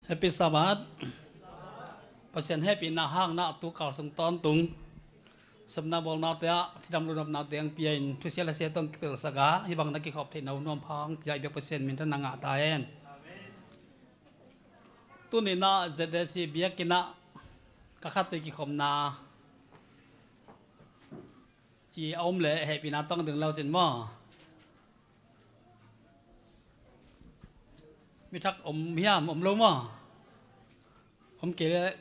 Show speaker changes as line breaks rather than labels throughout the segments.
Happy Sabbath. Pasien happy na hang na tu kal sung ton tung. Sabna bol na tia sidam lu na tiang pian tu sia la sia tong kipel saga hi bang na ki khop the nau nom phang jai be pasien min ta nga ta en. Tu ni na ZDC bia kina ka khat te ki khom na. Chi om le happy na tong ding lau chen mo. Mi thak om hiam om lo mo. Om kể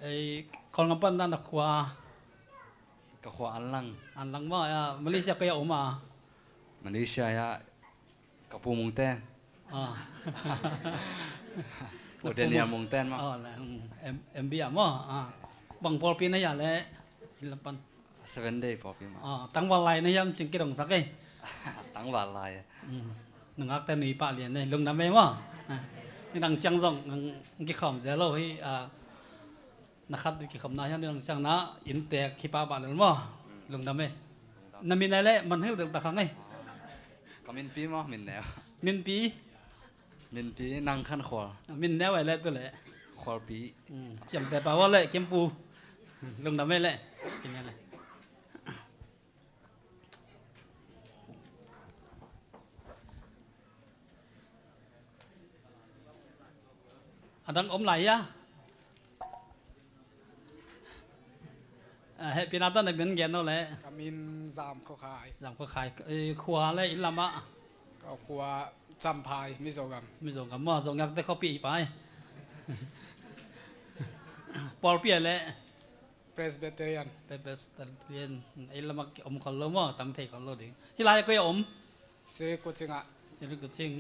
ê con ngắm pan đang khóa
Ka khwa
an lang mà Malaysia kaya mà
Malaysia ya ka pu mung ten o den ya mung ten ma
là em bia mà bằng pol pin này ya lẽ in pan
7 day popi ma
tăng vào lại này em chừng cái đồng sắc ấy
tang wa lai
nâng ác tên này bạn liền này lùng đam mê màนี่ดังเชียงซงกี่ขอมเจโร่ให้นะครับกี่ขอมนะยังดังเชียงนะอินเตอร์ขี้ป้าบ้านเลยมั้งลงดำไหมนั่นมีอะไรมันให้เราตะขังไง
ka min pi ma min ne
มินปี
min pi nang khan khwa
มินแนวอะไรตัวเลย
khwa pi
เจียมแต่ป่าวว่าเลยเก็มปูลงดำไหมเลยจริงไงเลยดังอมไหลอะเฮ้ยพี่นัทนั่นเป็นเงี้ยนั่นแหละ
Kami giảm khó khai
หลังก็ขายขวาเลยอินลามะ
ก็ครัวจำพายมิโซกัม
ไม่ส่งกับหม้อส่งยักษ์ได้เขาปีไปปอลเปียเลย
Presbyterian
เป็นเรียนอินลามะอมคนละหม้อตำเทคนละดิ่งที่ไรก็ยังอม
Siri kucinga
สิ่งที่กูชิง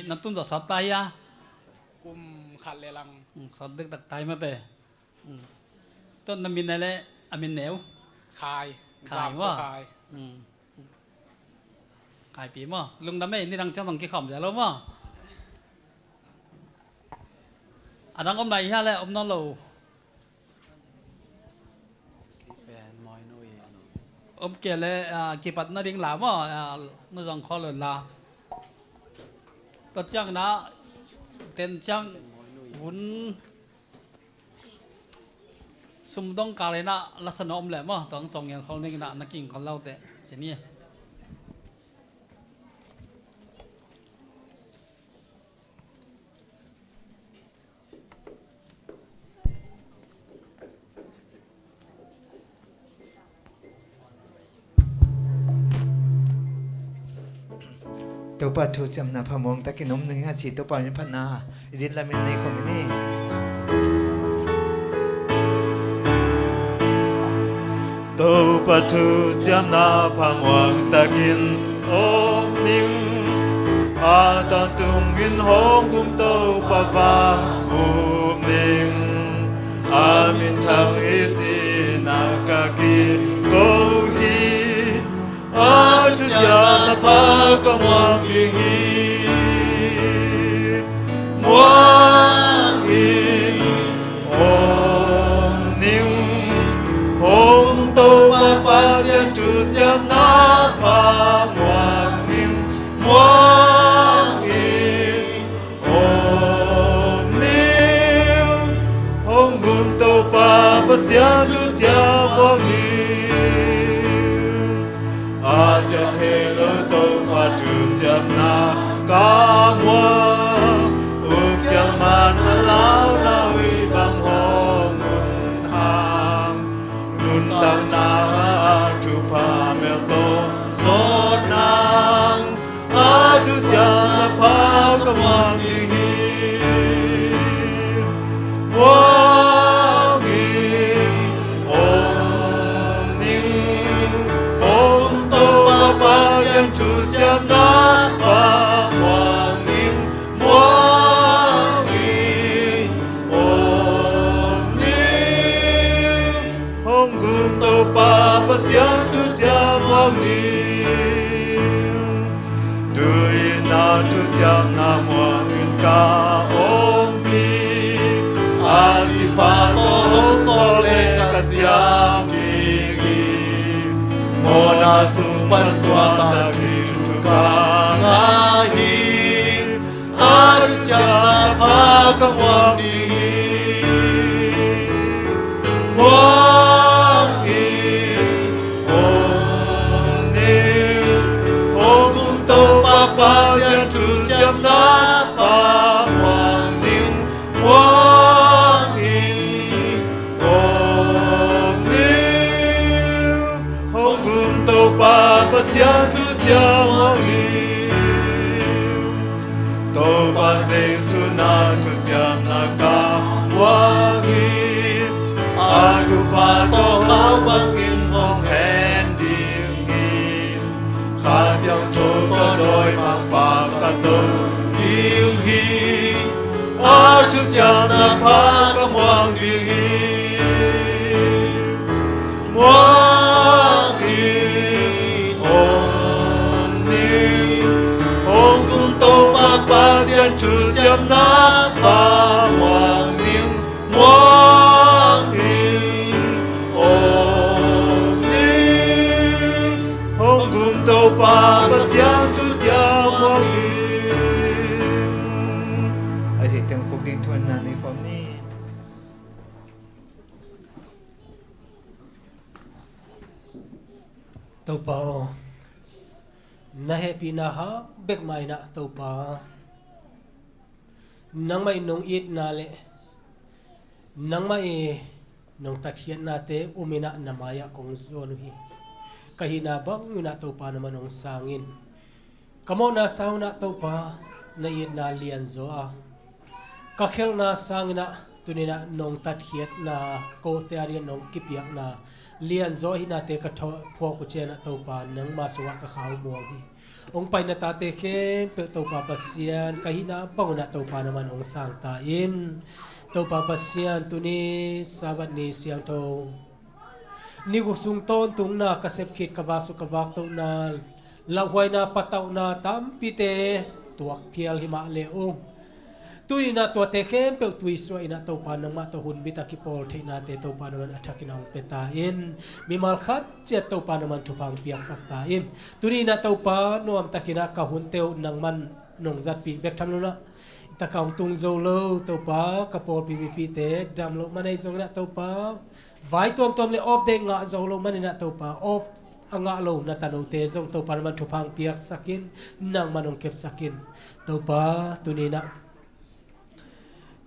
นั่นตุ้มจะสอดตายอะ
kum khalelang
สอดดึกตักตายมาแต่ต้นน้ำมินอะไรอามินเหนียว
khai
Khai
giảm
quá.
khó khai
ขายปีหม้อลุงดำไม่นี่ดังเชียงตรงกี่ขอมจะแล้วหม้อดังอมไหนฮะแล้วอมนอนโล
pen moi noi
ông kia là kỳ bát nó đinh lá mà nó dòng khó lớn là tất chẳng đã tên chẳng vốn sum đông cả lên đã là sân ông lẽ mà tổng sòng nhà không nên đã nó kinh còn lâu tệ xin nhỉ
ตัวปัจจุจำนาพมงตะกินมหนึ่งอาชีตัวปัจจุพันนาจินลามินในคอมมินี่ตัวปัจจุจำนาพมงตะกินอมนิ่งอาตอนตุงวินหงกุมตัวปะฟางอุมนิ่งอามินทางอิสินากากิโกฮี Atu jana pa kamwang ingi Mwang in Om ning Om to ma pa sian tu jana pa Mwang ning Mwang in Om ning Om gum to pa sian tu jana Mwang ning Asia thelo to patu jamna kamwa ukyang man lao lawi bang hong hang nun tang na tu pa mel to sot nang adu jana pa kamang hi wang om ning om pa yang tu jam na pa wang nim wang in om nim hong gun to pa siang tu jam wang nim tu na tu jam na wang in ka om mi asipa to hong so le ka siang Pasuman swata gitu kangahi Arja pakawang dihi Wangi Om Ning Om Kum Tau Papa Sian Tu Jam Napa Wang Ning Wangi Om Ning Om Kum Tau Papa Sian Tu Jam Wangi Tau Pa Sing Suna Tu Jam Naka Wangi Adu Pa To Khao Wang In Hong Hen Điềm Nghìn Khá Siang Tô Có Đôi Mang Ba Ca Sâu Điêu Hi Adu Jam Naka Ka Muang Điêu Hi Muang Hi Om Ni Om Kum Tau Pa Pa Sian Tu Jam Napa Muang Nim Muang Hi Om Ni Om Kum Tau Pa Pa Sian Tu Jam Muang Hi Ai thì tiếng khúc tiếng thuần là này không ni
Tau Pa na happy na ha bek mai na Tau Pa nang mai nong it na le nang mai nong takhian na te umina na maya kong zonu hi kahina bang na Tau Pa naman nong sangin kamo na saw na Tau Pa na it na lian zo a kakhel na sang na tunina nong takhiat na ko te arian nong kipiak na lian zo hi na te ka pho ku che na Tau Pa nang ma suwa ka khau mo hi ong pai na ta te khen pe Tau Pa pasian kahina bang na Tau Pa naman ong sang ta in Tau Pa pasian tuni sabat ni siang to ni gusung ton tung na kasep khit ka basu ka wak to na lawai na pataw na tam pite tuak pial hima le ong tuni na to te khem pe tui so ina Tau Pa nang ma to hun bita ki pol the na te Tau Pa naman athakinang peta in mi mal khat che Tau Pa naman thupang piak sakta in tuni na Tau Pa nuam takina ka hun teu nang man nong zat pi bek tham luna ta kaung tung zo lo Tau Pa ka pol pi pi te dam lo manai zong na Tau Pa vai tom tom le op de nga zo lo manina Tau Pa op anga lo na tanu te zong Tau Pa naman thupang piak sakin nang manong kep sakin Tau Pa tuni na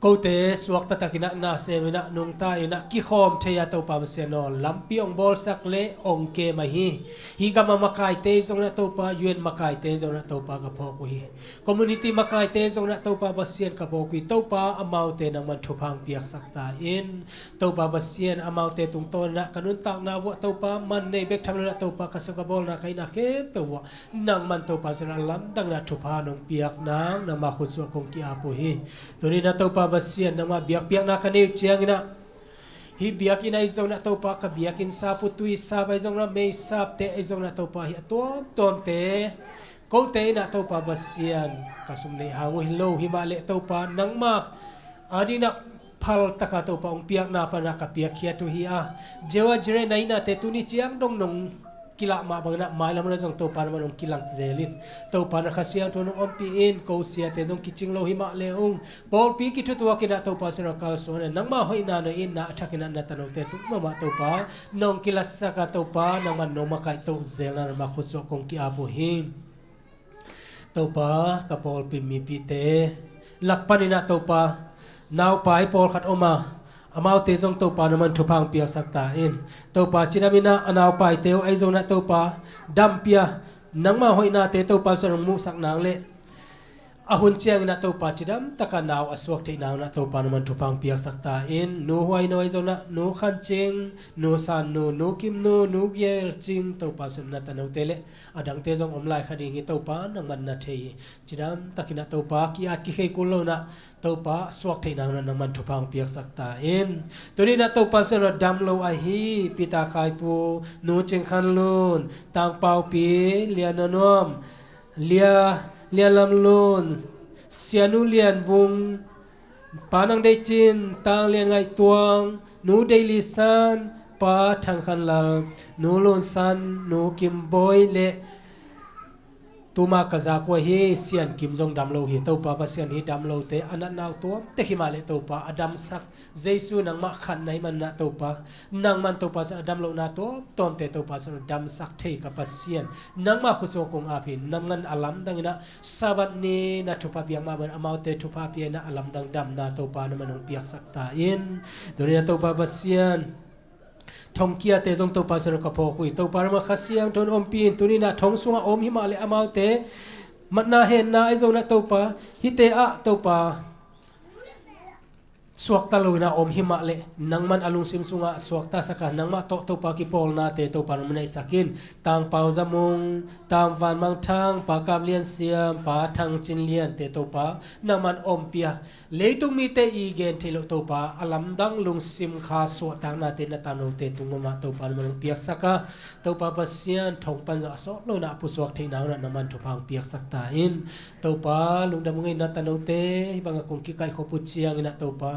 Kote suak tatakina na semina nung tayo na kikhom theya Tau Pa maseno lampi ong bol sakle ong ke mahi higa mamakai te zong na Tau Pa yuen makai te zong na Tau Pa ka pho hi community makai te zong na Tau Pa basien ka pho hi Tau Pa amau te nang man thupang piak sakta in Tau Pa basien amau te tung ton na kanun tak na wa Tau Pa man nei bek tham na Tau Pa ka ka bol na kai na ke pe wa nang man Tau Pa sera lam dang na thupa nong piak nang na ma khuswa kong ki apo hi tuni na Tau Pa basian nama biak-biak na kaniw chiang ina hi biak ina izong na Tau Pa ka biakin sapu tui sap izong na may sap te izong na Tau Pa hi tom te ko te na Tau Pa basian kasumle hangu hilo himale Tau Pa nang ma adi na phal taka Tau Pa ong piak na pa na ka piak hiya tu hi a jewa jere na ina te tuni chiang dong nong kila ma bang na mai lam na jong Tau Pa naman ong kilang zelin Tau Pa na khasiang to nong ompiin ko sia te jong kiching lo hima leong pol pi ki tutwa kina Tau Pa sera kal so na nang ma hoi na no in na athakina na tano te tu ma Tau Pa nong kilas sa ka Tau Pa nang man no makai to zel na ma khuso kong ki apo hin Tau Pa ka pol pi mi pi te lakpan ina Tau Pa naw pai pol khat oma amau te zong Tau Pa naman thupang piak sakta in Tau Pa chinamina anaw pai teu ai zong na Tau Pa dam pia nang ma hoi na te Tau Pa sarong mu sak nang le ahun chiang na Tau Pa chidam taka naw aswak te naw na Tau Pa naman thupang piak sakta in nu huai noi zong na nu khan ching nu san nu kim nu giel ching Tau Pa sun na tanaw tele adang te zong omlai khading hi Tau Pa nang man na thei chidam takina Tau Pa ki at ki khei kulo na Tau Pa swak te naw na naman thupang piak sakta in tuni na Tau Pa sun dam lo a hi pita khai pu nu ching khan lun tang pau pi lian nom lia lam lun sianu lian vung panang dei chin tang lian ngai tuang nu dei lisan ปาทางคันลานูลุนซันนูกิมบอยเลตูมากะจากว่าเฮเซียนกิมจงดำโลเฮตัวปาเซียนเฮดำโลเตอันนั้นนาวตัวเตหิมาเลตัวปาอดัมสักเจสุนังมาขันในมันนะตัวปานังมันตัวปาสอดัมโลนาตัวตอมเตตัวปาสอดัมสักเทกับปาเซียนนังมาคุสกงอาภินนังงันอลัมดังนะสาบัดนี้นะทุพาเปียงมาบันอมาวเตทุพาเปียนะอลัมดังดำนะตัวปานะมันองเปียกสักตาอินโดยนะตัวปาเซียนทองเกียเตจงตัวปาสนุกพอคุยตัวปารมาขเสียงทนอมปีนตัวนี้นะทองสุงอมหิมาเลอมาวเตมันน่าเห็นนะไอโซนะตัวปาฮิเตอะตัวปาสวกตะลุยนะอมหิมาเลนังมันอลุงซิมสุงะสวกตาสักนังมาโตตัวปากิปอลนาเตตัวปามันไอสักินตางเปาจมุงตามวันมังทางปากาบเลียนเสียมปาทางจินเลียนเตตัวปานังมันอมเปียเลยตุมีเตอีเกนเทโลตัวปาอลัมดังลุงซิมคาสวตางนาเตนตาโนเตตุงมาตัวปามันเปียกสักตัวปาปัสเซียนทงปันจะสโลนะปุสวกเทนาวนะมันทุพังเปียกสักตาอินตัวปาลุงดำงไงนาตาโนเตบางกงกิไกขบุเชียงนะตัวปา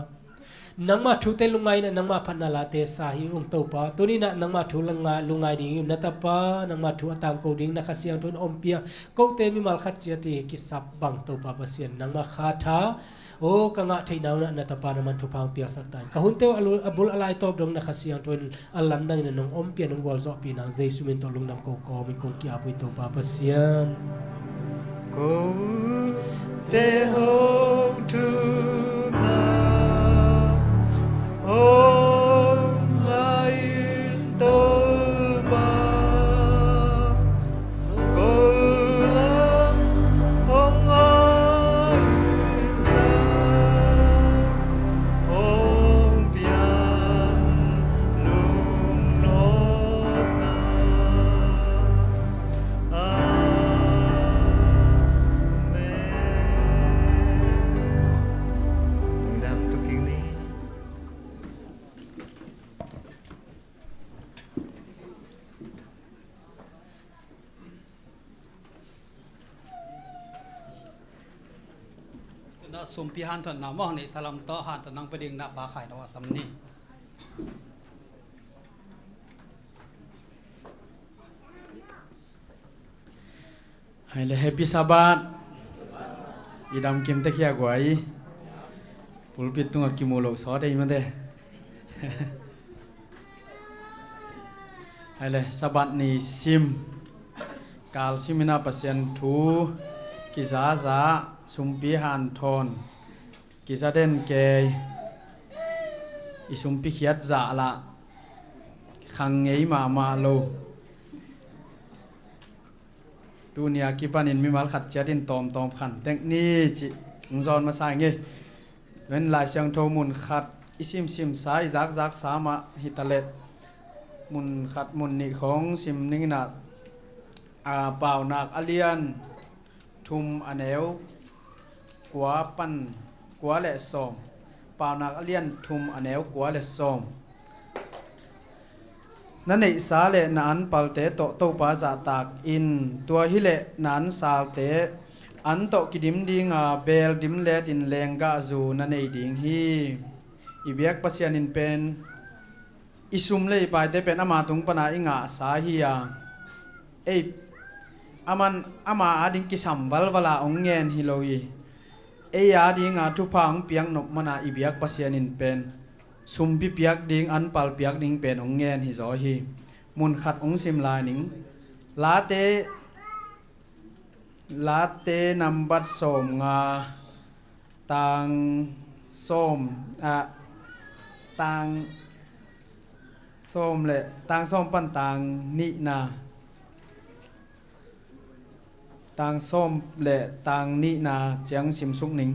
นังมาทุเตลุงไงนะนังมาพันนาลาเตสาหิองตัวปาตัวนี้นะนังมาทุลุงไงดิ่งนัตปานังมาทุตามโกดิ่งนักเสียงทุนอมเปียโกเตมิมัลขัดเจติกิสับบังตัวปาเปเซียนนังมาคาถาโอ้กังอาทินาวนะนัตปานัมันทุพังเปียสักตันกะหุนเตวอบุลอะไรตอบดงนักเสียงทุนอัลลัมดังนะนงอมเปียนงวอลซอปีนังเจสุมินตลุงนำโกโกมิคงกิอาบุยตัวปาเปเซียน
Go te hong tu na Om lain toba Go lang hong ain na Om pian lung nop na Nam tu kinh ni
นะสมพิหันถนนามองในสลัมต่อหันถนังประเด็นนับบาขายนวสัมนี
Hai le happy sabat. Idam kim te kia guai. Pulpit tunga kimulok so dei mate. Hai le sabat ni sim. Kal simina pasien thu. Kiza za sumpi han thon. Kiza den ke. Isumpi khiat za la. Khang ngei ma lo. Tu nia kipanin mi mal khat chatin tom khan tek ni chi ngzon ma sai nge wen lai siang tho mun khat isim sim sai zak sama hitalet mun khat mun ni khong sim ning na a pau nak alian thum aneu kwa pan kwa le som pau nak alian thum aneu kwa le somนั่นเองสาเลนันปัลเตโตโตปาจาตากอินตัวฮิเลนันสาลเตอันโตกิดิมดิงเบลดิมเลตินเลงกาจูนั่นเองดิงฮีอีเบียกปัสยานินเป็นอิสุมเลยไปเตเป็นอามาตุงปนาอิงาสาฮียาเออามันอามาอาดิงกิสัมวัลวลาองเงินฮิโลยีเอียาดิงาทุพังเปียงนกมนาอีเบียกปัสยานินเป็นซุมพิเปียกดิงอันปัลเปียกดิงเป็นองเงินฮิโซฮีมุนขัดองซิมลายนิงลาเตนัมบัดสมงาตังส้มตังส้มเลยตังส้มปันตังนินาตังส้มเลยตังนินาเจียงซิมสุกนิง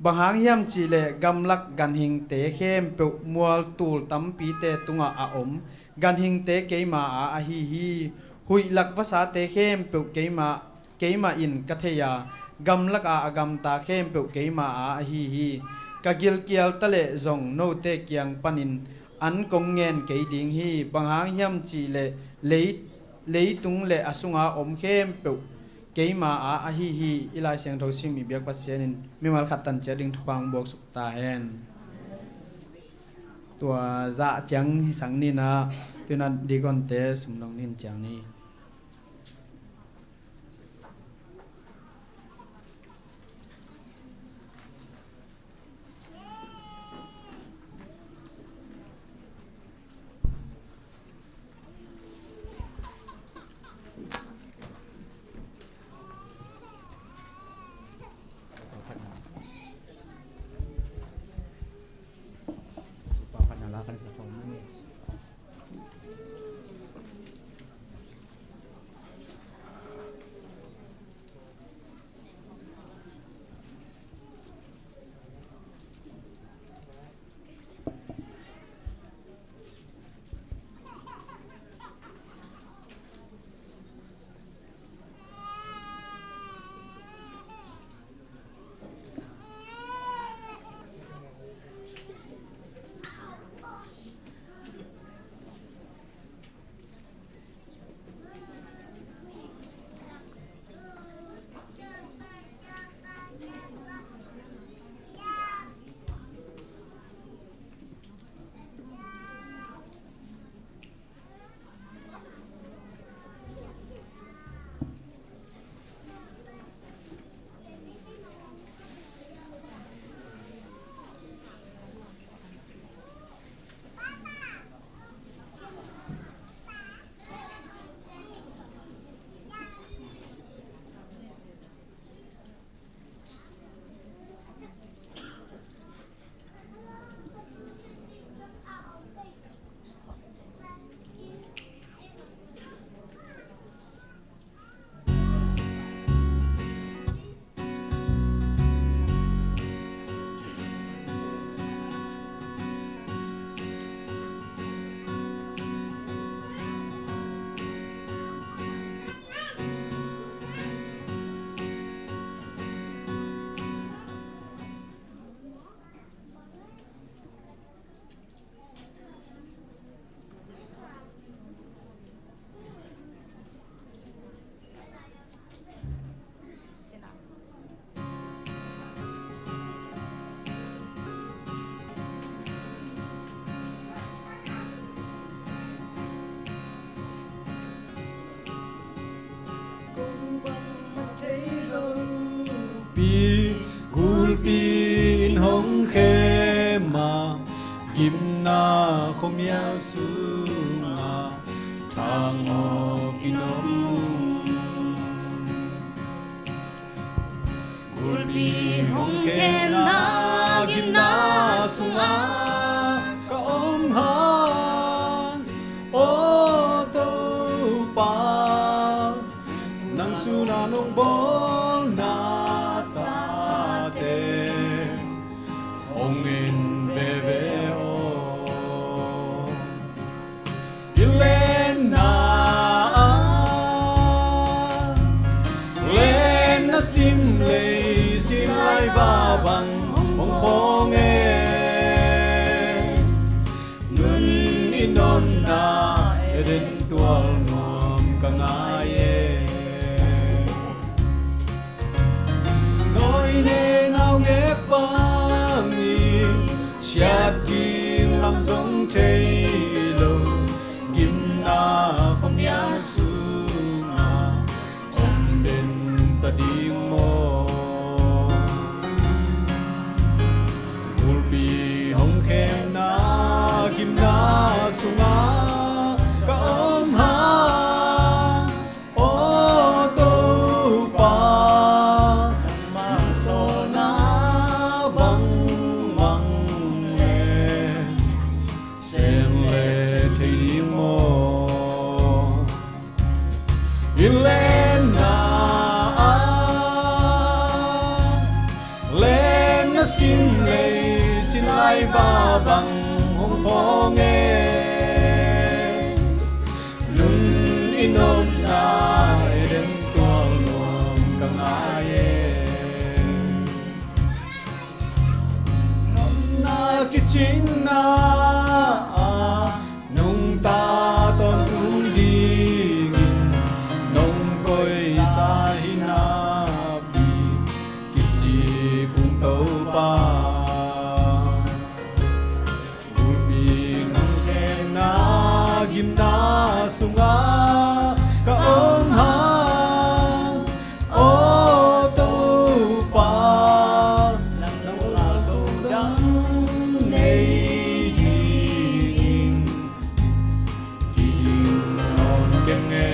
บางหางย่ำจีเลกำลักกันหิงเตะเข้มปุกมัวตูลตั้มปีเตตุงอาอมกันหิงเตะเกยมาอาฮีฮีหุยหลักภาษาเตะเข้มปุกเกยมาอินกัทยากำลักอากำตาเข้มปุกเกยมาอาฮีฮีกะกิลเกียลตะเลจงโนเตเกียงปนินอันกงเงินเกยดิงฮีบางหางย่ำจีเลตุงเลอสุงอาอมเข้มปุกเกยมาอาฮีฮีอิลายเสียงทศิมีเบียกปัสเซียนินมีมาขัดตันเจดิงทุพังบวกสุตาแฮน ตัวจะจังสังนี่นะพี่นัดดีก่อนเตะสมลงนินจังนี่
Gulpin hong khema gimna khom ya sunga thang o kinom Gulpin hong khema gimna sunga ka om han o to pa nang sunanong bol na Ongin bebe o Ilena Lena simle simlay babang mong ponge Nun inon na edentual nuam kangaye Noi ne nao nghe Siat kim lam giống chây lô Kim na không yang su nga Om đến ta đi mô Gulpi hong khem na kim na su nga Ka om ha O tô pa Mang so na bang mang Sem le kim na sunga ka om hang o tu pa nang la lo dang nei jing jing on kem nghe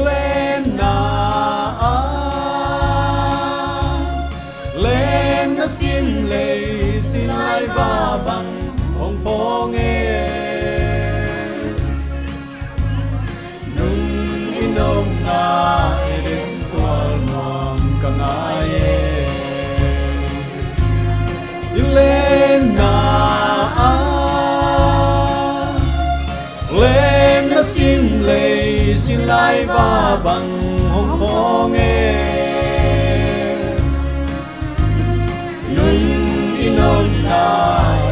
lên na lên na sim lei xin ai va bằng ông po nghe nung inom na ilim tual nuam kang ai lên na sim lei xin lai va bằng ông po nghe nung inom na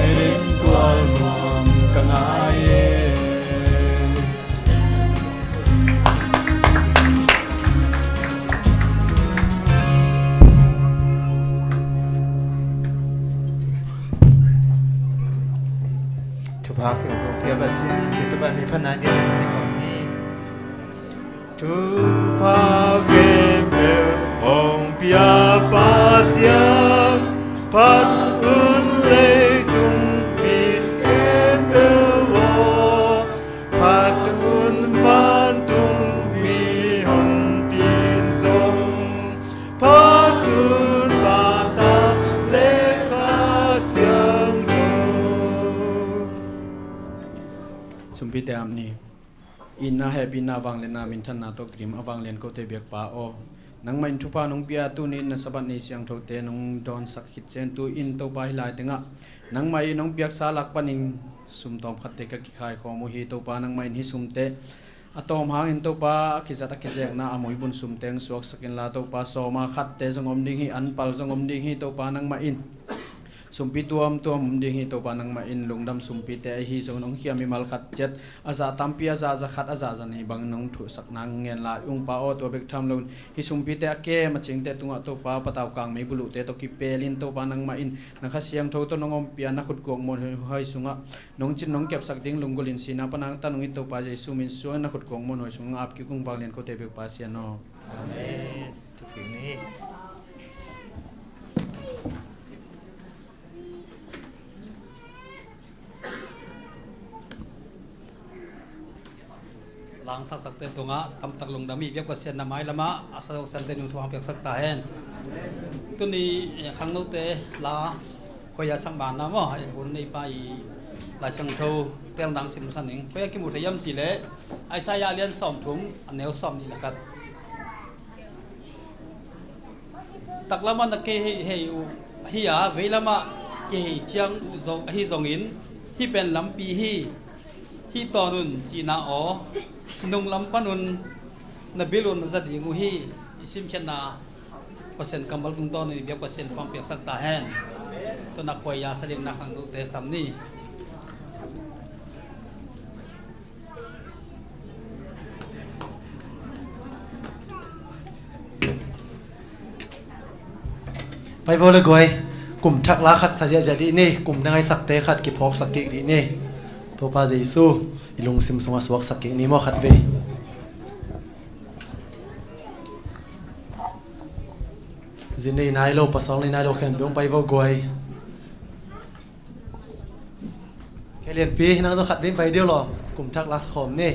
ilim tual nuam kang ai
ทุภาคือพวกเพียบสิจิตบันมีพนันเดียวในของนี้ทุภาเก็บเบลองเปียปาเสียงพัดอุ่นเลยตุงปีเก็บเบลวอพัดอุ่นบ้านตุงมีหนปีนทรงพัดอุ่นบ้านตาเลขาเสียงโต
สุมพิเตอมนี่อินนาเฮปินาวังเลนามินทันนาโตกริมอวังเลนโกเตเบียกปาโอนังไม่ทุพานงเปียตุนินนสบันนิเสียงโทเตนงดอนสักขิดเซนตูอินโตบายลายตึงะนังไม่นงเปียกสาลักปันิงสุมตอมขัดเตกกิขายขอมุฮีโตปานังไม่นิสุมเตอะตอมหางอินโตปากิจัตกิเจกนาอมวยบุญสุมเตงสวกสกินลาโตปาโซมาขัดเตจงอมดิงฮีอันปัลจงอมดิงฮีโตปานังไม่อินสุมพิตัวมตัวมุมดีฮีตัวปานังมาอินลุงดำสุมพิเตอฮีจงน้องเขียมีมัลขัดเจ็ดอาซาตัมปีอาซาจะขัดอาซาจันฮีบังน้องถูสักนางเงินลาอุงปาโอตัวเบกทำลุนฮีสุมพิเตอเกมาจิงเตตุงะตัวปาปะตาวกลางไม่บุลุเตตกิเปลินตัวปานังมาอินนักเสียงโทตัวน้องอมเปียนักขุดกวงมนหอยสุงะน้องจินน้องเก็บสักดิ้งลุงกุลินสีนาปนังตาน้องอิตัวปาใจสุมินสวนนักขุดกวงมนหอยสุงะอับกิกุงบางเลียนโคเตเบกปาเซียนอ
ทุกสิ่งนี้
lang sak sak ten tunga tam tak long dami biak ko sen na mai lama asa san ten tu hang biak sak ta hen tu ni khang no te la ko ya sang ban na mo ai hun nei pa i la sang tho tel dang sim san ning pe ki mu thayam chi le ai sa ya lian som thum an neu som ni la kat tak lama na ke he u hi ya ve lama ke chiang u zong hi zong in hi pen lam pi hi tonun chi na o nung lam panun na bilun na zadi ngu hi isim chen na pasen kamal tung ton ni biak pasen pam piak sak ta hen to na khoi ya saling na khang te sam ni
ไปvôเลยกวยกลุ่มทักลาขัดสัจจะดีนี่กลุ่มนายสักเตขัดกิพอกสักกิดีนี่ตัวพาเจซูอีลุงซิมสงสวกสักกินี่มอขัดเวจินนี่นายโลปัสสองนี่นายโลเข็มบงไปvôกวยแค่เรียนปีนั่งจะขัดเว้นไปเดียวหรอกลุ่มทักลาสขอมนี่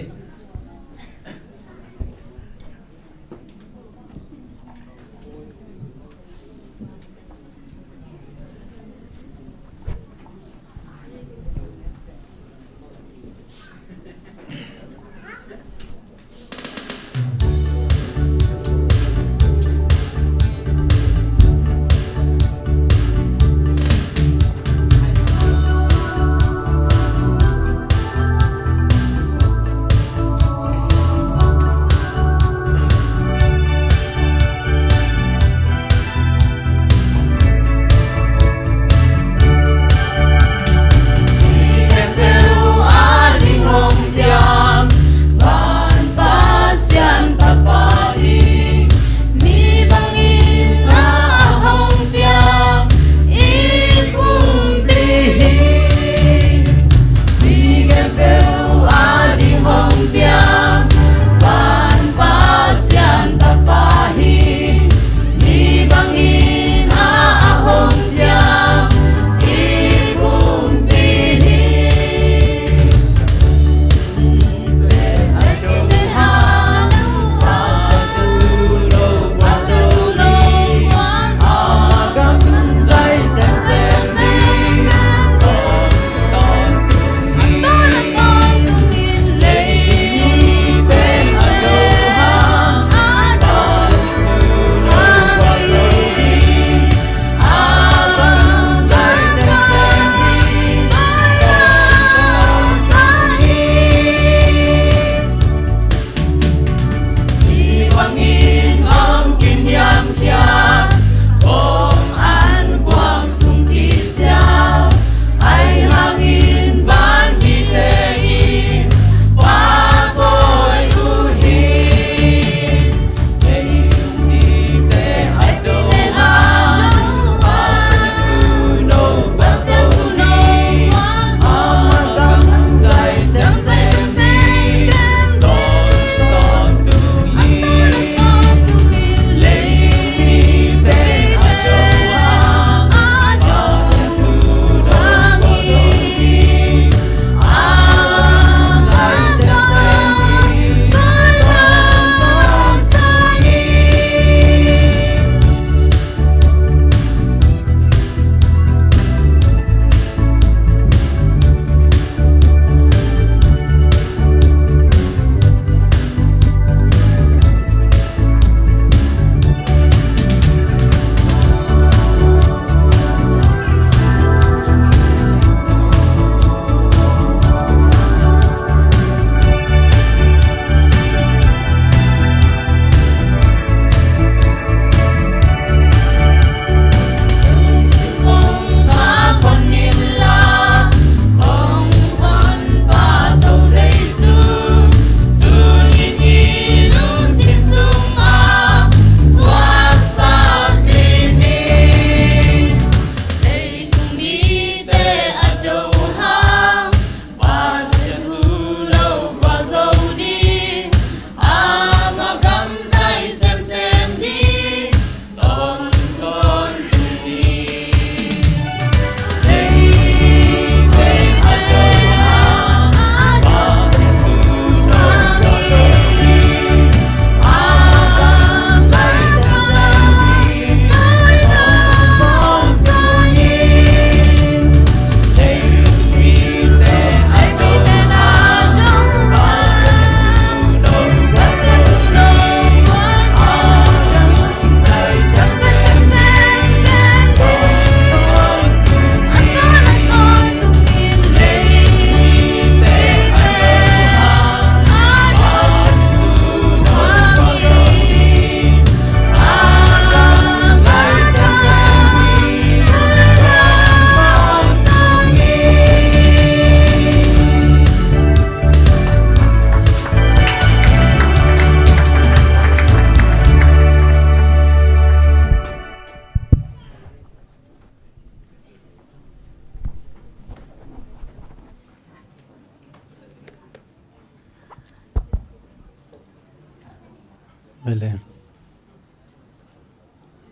เลย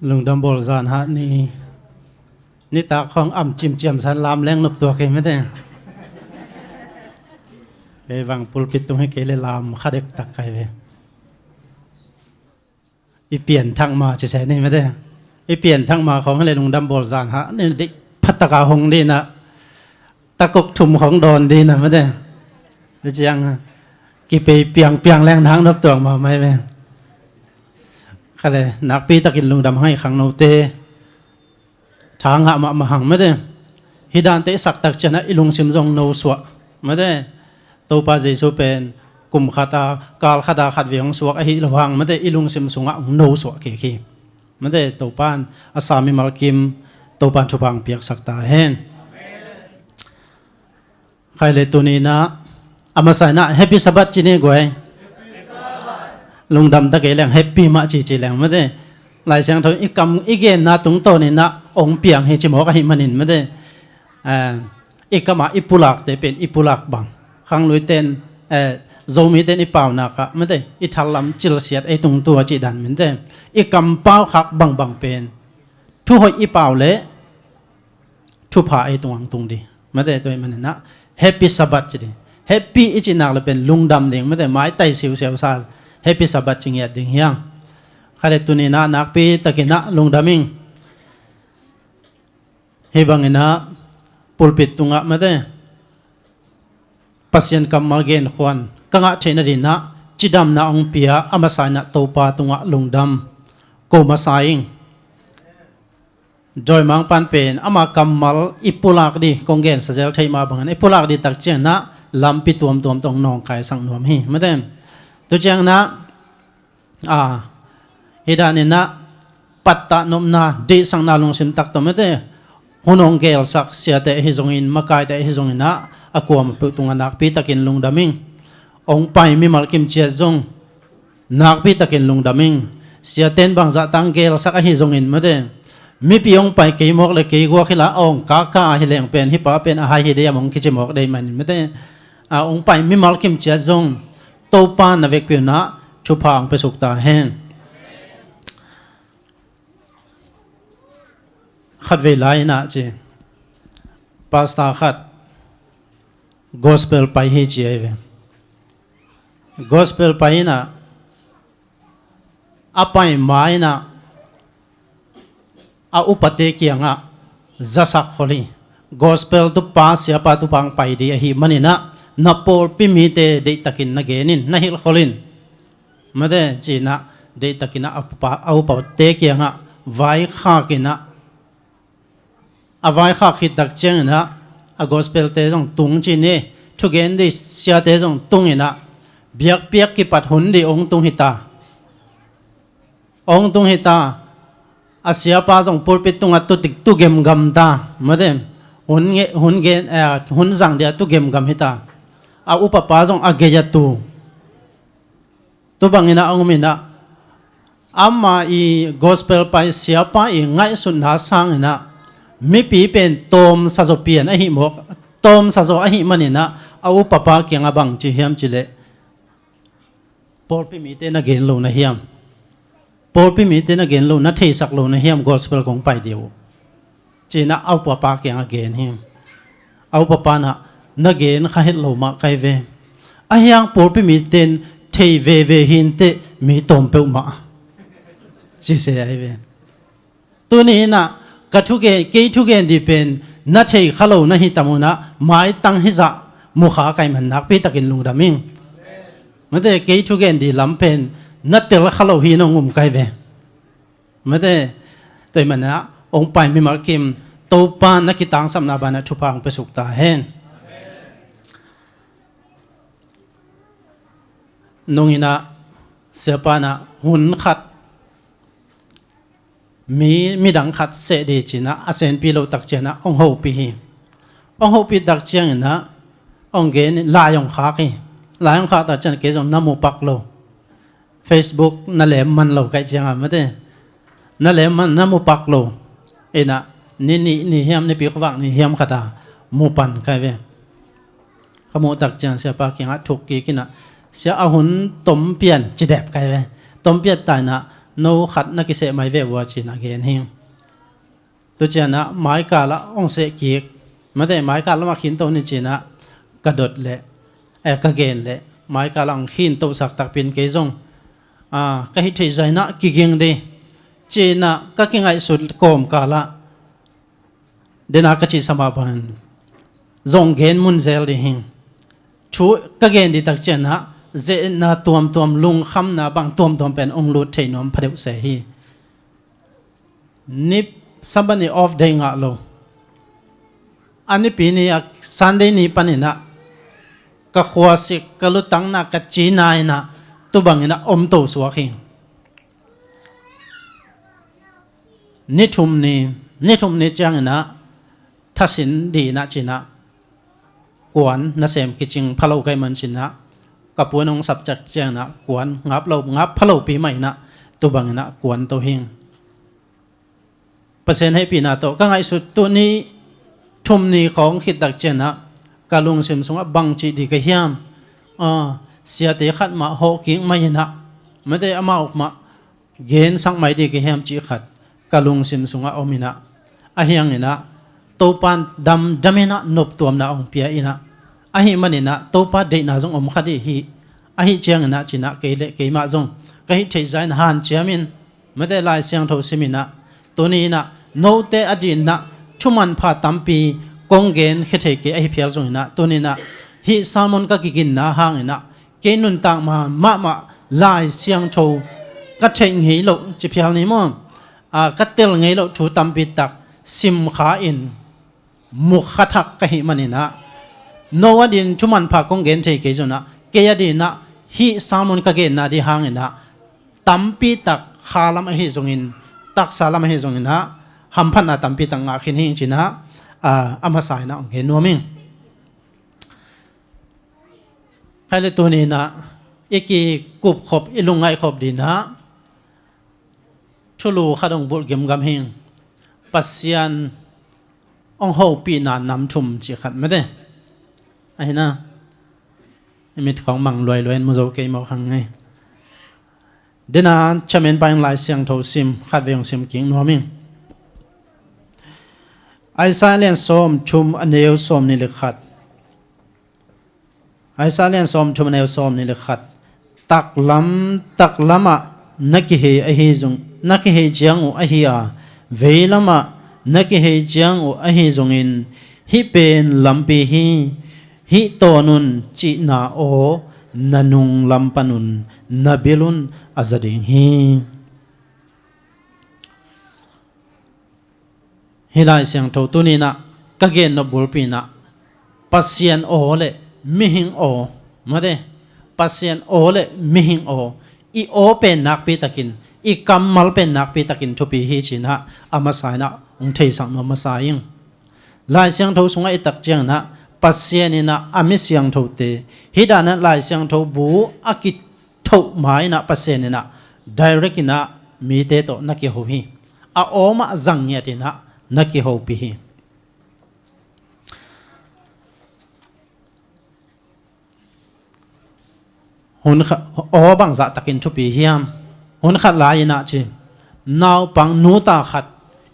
ลุงดำบอลซานฮะนี่ตาของอ่ำจิมเจียมสันลามแรงนบตัวเกไม่ได้ไปวางปุลปิดตรงให้เกลลามข้าเด็กตักไก่ไปอีเปลี่ยนทางมาจะใช่นี่ไม่ได้อีเปลี่ยนทางมาของอะไรลุงดำบอลซานฮะนี่เด็กพัตตะกาหงดีนะตะกกถุมของดอนดีนะไม่ได้จะยังกี่ไปเปียงแรงทางนบตัวมาไม่ไหมก็เลยนักปีตะกินลุงดำให้ขังโนเตทางหะมาหังไม่ได้ฮิดานเตสักตักชนะอิลุงซิมซงโนสวะไม่ได้ตัวปาเจสุเป็นกลุ่มขัดกาลขัดขัดเวียงสวะฮิระวังไม่ได้อิลุงซิมสงะโนสวะขี้ไม่ได้ตัวปานอาสามิมัลกิมตัวปานชุบังเปียกสักตาเฮนใครเลยตัวนี้นะอามาใส่นะแฮปปี้สับบัตจีนี่กวยลุงดำตะเกียงแฮปปี้มาจีแรงไม่ได้หลายเสียงทนอีกคำอีกเกณฑ์นะตรงโตนี่นะองเปียงเฮจิโมกหิมันินไม่ได้อีกคำมาอิปุลักแต่เป็นอิปุลักบังข้างลุยเต้นโซมีเต้นอีเปล่านักไม่ได้อิทัลลัมจิลเสียดไอตรงตัวจีดันไม่ได้อีกคำเป้าขักบังเป็นทุกหอยอีเปล่าเละทุกผาไอตรงดีไม่ได้ตัวมันนะแฮปปี้สับบัตจีดีแฮปปี้อีจีนักเลยเป็นลุงดำเด้งไม่ได้ไม้ไต่เสียวซาแฮปปี้สับบัตจิงเงียดดิ่งเฮียงใครตัวนี้นะนักปีตะกินะลุงดำมิงเฮบังนะปุลปิดตุงะไม่ได้ปัสยันกำมาเกนควันกังะเทนดินะจิดำนะองเปียอามาสายนะโตปาตุงะลุงดำโกมาสายิงจอยมังปันเป็นอามากำมัลอิปุลักดีกงเกนสเจลไทยมาบังอิปุลักดีตักเจนะลำปิตัวมตรงนองไก่สังนวมฮีไม่ได้ตัวเจงนะฮิดานินะปัตตะนมนาดีสังนาลงสิมตักตัวไม่ได้หุ่นองเกลสักเสียแต่ฮิจงอินมากายแต่ฮิจงอินนะอากวมตุงนักปีตะกินลุงดามิงองไปมีมัลกิมเชียจงนักปีตะกินลุงดามิงเสียเต้นบางจะตั้งเกลสักฮิจงอินไม่ได้มีปีองไปเกี่ยมอกเลยเกี่ยวกับละองกากาฮิเลงเป็นฮิปะเป็นอาหารฮิเดียมองกิจมอกได้มันไม่ได้องไปมีมัลกิมเชียจงโตปานนักเวกพิวนะชุบพางไปสุกตาเฮนขัดเวลาหน้าจีพาสต้าขัดกอสเปลไปให้จีเอกอสเปลไปนะapa yang maina upate kianga zasak kholi gospel tu pa siapa tu pang pai di hi manina napol pimite de takin na genin na hil kholin made china de takina upate kianga vai kha kina avai kha khit dak cheng na a gospel te jong tung chi ni thu gen di sia te jong tung ina biak piak ki pat hun di ong tung hita ong tung hita asia pa jong pulpit tung atu tik tu gem gam ta madem hun gen hun jang dia tu gem gam hita a upa pa jong ageya tu bangina ong mina amma i gospel pa sia pa i ngai sun na sang ina mi pi pen tom sa zo pian a hi mok tom sa zo a hi manina a upa pa kyang abang chi hiam chile pulpit mi te na gen lo na hiam pulpit mi te na gen lo na thei sak lo na hiam gospel kong pai deu china au pa pa kyang again him au pa pa na gen kha het lo ma kai ve a hiang pulpit mi ten thei ve hin te mi tom pe ma chi se ai ve tu ni na ka thu ge ke thu gen di pen na thei khalo na hi tamuna mai tang hi za mu kha kai man nak pi takin lung da ming mate ke thu gen di lam penนัดเตลขลุ่ยน้องงุมไกเวไม่ได้แต่มันนะองไปมีมาร์กิมโตปานนักกิตังสัมนาบานะทุพังไปสุกตาเฮนนงอินะเสียปานะหุ่นขัดมีดังขัดเสดีจินะอาเซนปีโลตักเจนะองโฮปีองโฮปีตักเจงนะองเกนลายองขากีลายองขาตักเจนเกจงน้ำมูปักโลFacebook นั่นแหละมันเราใกล้จังไม่ได้นั่นแหละมันน้ำมูปักโลเอ็นะนี่เฮียมในปีขวักนี่เฮียมขัดามูปันใครเว้ขโมยตักจังเสียปากยังถูกกี่กินอ่ะเสียเอาหุ่นต้มเปลี่ยนจีแดบใครเว้ต
ต้มเปียตายนะโนขัดนักเสไม่เววัวจีนักเห็นหิงตัวเจนะไม้กาละองเสกีกไม่ได้ไม้กาละมาขินตัวนี้จีนะกระโดดเละกระเกนเละไม้กาละองขินตัวสักตักเป็นเกจงก็ฮิตใจนะกิเกงดีจีนะก็กิงไอสุดโกมกาละเดนักจีสมาบันจงเกนมุนเซลดีหิงชูก็เกนดีตักเจนะเจนะตัวมลุงคำนะบางตัวมเป็นองลุดเทนอมพระเดวเสฮีนิบสัมบันนี้ออฟเดงะโลอันนี้ปีนี้ซันเดย์นี้ปนินะก็ขวาสิกลุตังนะก็จีนายนะตุบังนะอมโตสวะคิงนิทุมนี้จังนะทัศินดีนะจีนะกวนนะเสมกิจิงพะโลไกมันจินะกับปวนองสับจักจังนะกวนงับเรางับพะโลปีใหม่นะตุบังนะกวนโตหิงเปอร์เซ็นต์ให้ปีนาโตก็ไงสุดตัวนี้ทุมนี้ของขิดดักเจนะกาลุงเสมสงบังจีดีกะเฮียมเสียเตขัดมาโหกิ้งไม่นะไม่ได้เอามาออกมาเกณฑ์สังไม่ดีกะเฮียมจีขัดกาลุงเสมสงอมินะอาเฮียงนะตัวปันดำนะนบตัวนะองเปียอินะอาหิมันนะตัวปันเดนะจงอมขัดฮีอาหิเจียงนะจีนะเกเลเกมาจงก็ฮิตเทใจนะฮันเจียมินไม่ได้ลายเสียงทศมินะตัวนี้นะโนเตอดีนะชุมันพาตัมปีกงเกนเฮเทเกไอเพียลจงนะตัวนี้นะฮิซาลมอนก็กินนะห่างนะเกนุนต่างมาลายเสียงโชกัดเชงเฮโลจิเพียลนี้มั้งกัดเตลเฮโลชูตัมปีตักซิมขาอินมุขทักก็ฮิมันนะโนวดินชุมันพากงเกนเทเกจงนะเกียดีนะฮิซาลมอนก็เกนนะดีห่างนะตัมปีตักขาลามเฮจงอินตักสาลามเฮจงอินนะฮัมพันอาตัมปีตังอาขินหิงจินะอามาสายนะองเห็นนัวมิงใครเลยตัวนี้นะอีกีกุบขบอีลุงไงขบดีนะชุลูขัดองบุลเกมกำหิงปัสยันองโฮปีนานำชุมจีขัดไม่ได้ไอ้นะมิตรของมังรวยมุโซเกมเอาขังไงเดนานชะเมนไปลายเสียงโทซิมขัดเวียงซิมกิงนัวมิงไอซาเลียนสมชุมอันเดียวสมนี่เลยขัดไอซาเลียนสมชุมอันเดียวสมนี่เลยขัดตักลำอะนักเฮอเฮจงนักเฮจียงอเฮียเวลำอะนักเฮจียงอเฮจงอินฮิเป็นลำปีฮิโตนุนจีนาโอนันุงลำปนุนนบิลุนอาซาดิงฮีฮิลายเสียงโทตุนีนะก็เกณฑ์นบุลปีนะปัสยันโอเลมิหิงโอมาเดปัสยันโอเลมิหิงโออีโอเป็นนักปีตะกินอีกัมมัลเป็นนักปีตะกินทุปีฮีชินะอามาสายนะองเทสังนมาสายิงลายเสียงโทสงไอตักเจียงนะปัสยันนี่นะอามิเสียงโทเตฮิดานะลายเสียงโทบูอากิโทหมายนะปัสยันนี่นะ direct นะมีเตโตนักเกี่ยวฮีอาโอมาจังเงียตินะนักเกี่ยวปีฮีหุ่นโอบางจะตักินทุปีเฮียมหุ่นขัดลายนะจีนาวปังนูตาขัด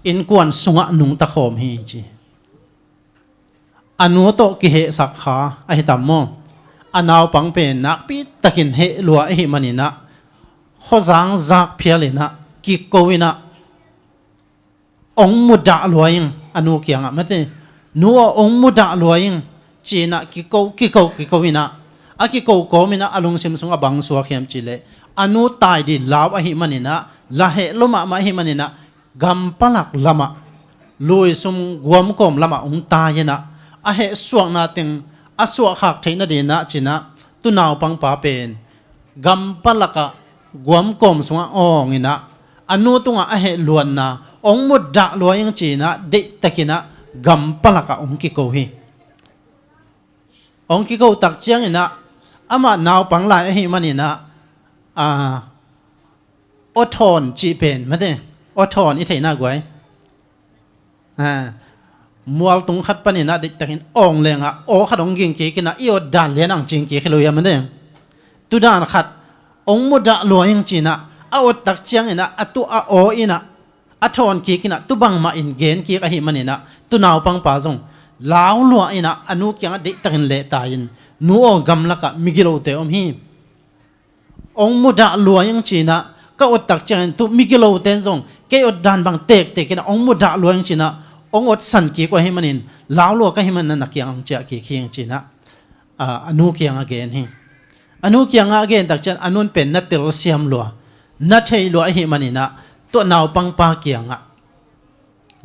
อินกวนสุงะนุงตะโคมฮีจีอนุโตกิเหสักขาไอตัมโมอนาวปังเป็นนักปีตะกินเหลัวไอหิมันินะข้อจางจากเพียลินะกิโกวินะองมุดะลัวยิงอนุเกียงอ่ะไม่ใช่นัวองมุดะลัวยิงจีนะกิโกวินะอากิโกโกมินะอลุงซิมสุงบังสัวเขียมจีเลอนุตายดิลาวอหิมันินะละเหลมะมาหิมันินะกัมปลักลมะลุยซุมกวมกอมลมะองตายนะอาเหสวงนาติงอาสวกหักเทนดีนะจีนะตุนาวปังปาเป็นกัมปลักกวมกอมสุงองอินะอนุตุงอาเหลวนนะองมุดะลัวยิงจีนะเด็กตะกินะกัมปลักองกิโกฮีองกิโกตักเจียงอินะอามาหนาวปังลายให้มันนี่นะอดทนจีเป็นไม่ได้อดทนอีเทน่ากวยมัวตรงขัดปนินะเด็กตะกินองเลงอ่ะโอขัดองกิงกีกินะอีอดด่านเลี้ยนอังจิงกีขลุยมันได้ตุดานขัดองมุดะลอยยังจีนะ อดตักเชียงอินะอตุอาโออินะอัทอนกีกินะตุบังมาอินเกนกีกะหิมันอินะตุนาวปังปาซงลาวลัวอินะอนุกียงดิตักเลตายินนูโอกำลักะมิกิโลเตอมฮีองมุดะลัวยังจีนะก็อดตักเชียงตุมิกิโลเตนซงเกอดดานบังเตกกินะองมุดะลัวยังจีนะองอดสันกีกว่าหิมันอินลาวลัวกะหิมันนักยังเจกีคียังจีนะอนุกียงอเกนฮีอนุกียงอเกนตักเชียงอนุนเป็นนัตเตลเซียมลัวนัทเฮลัวหิมันอินะตัวนาวปังปาเกียงอ่ะ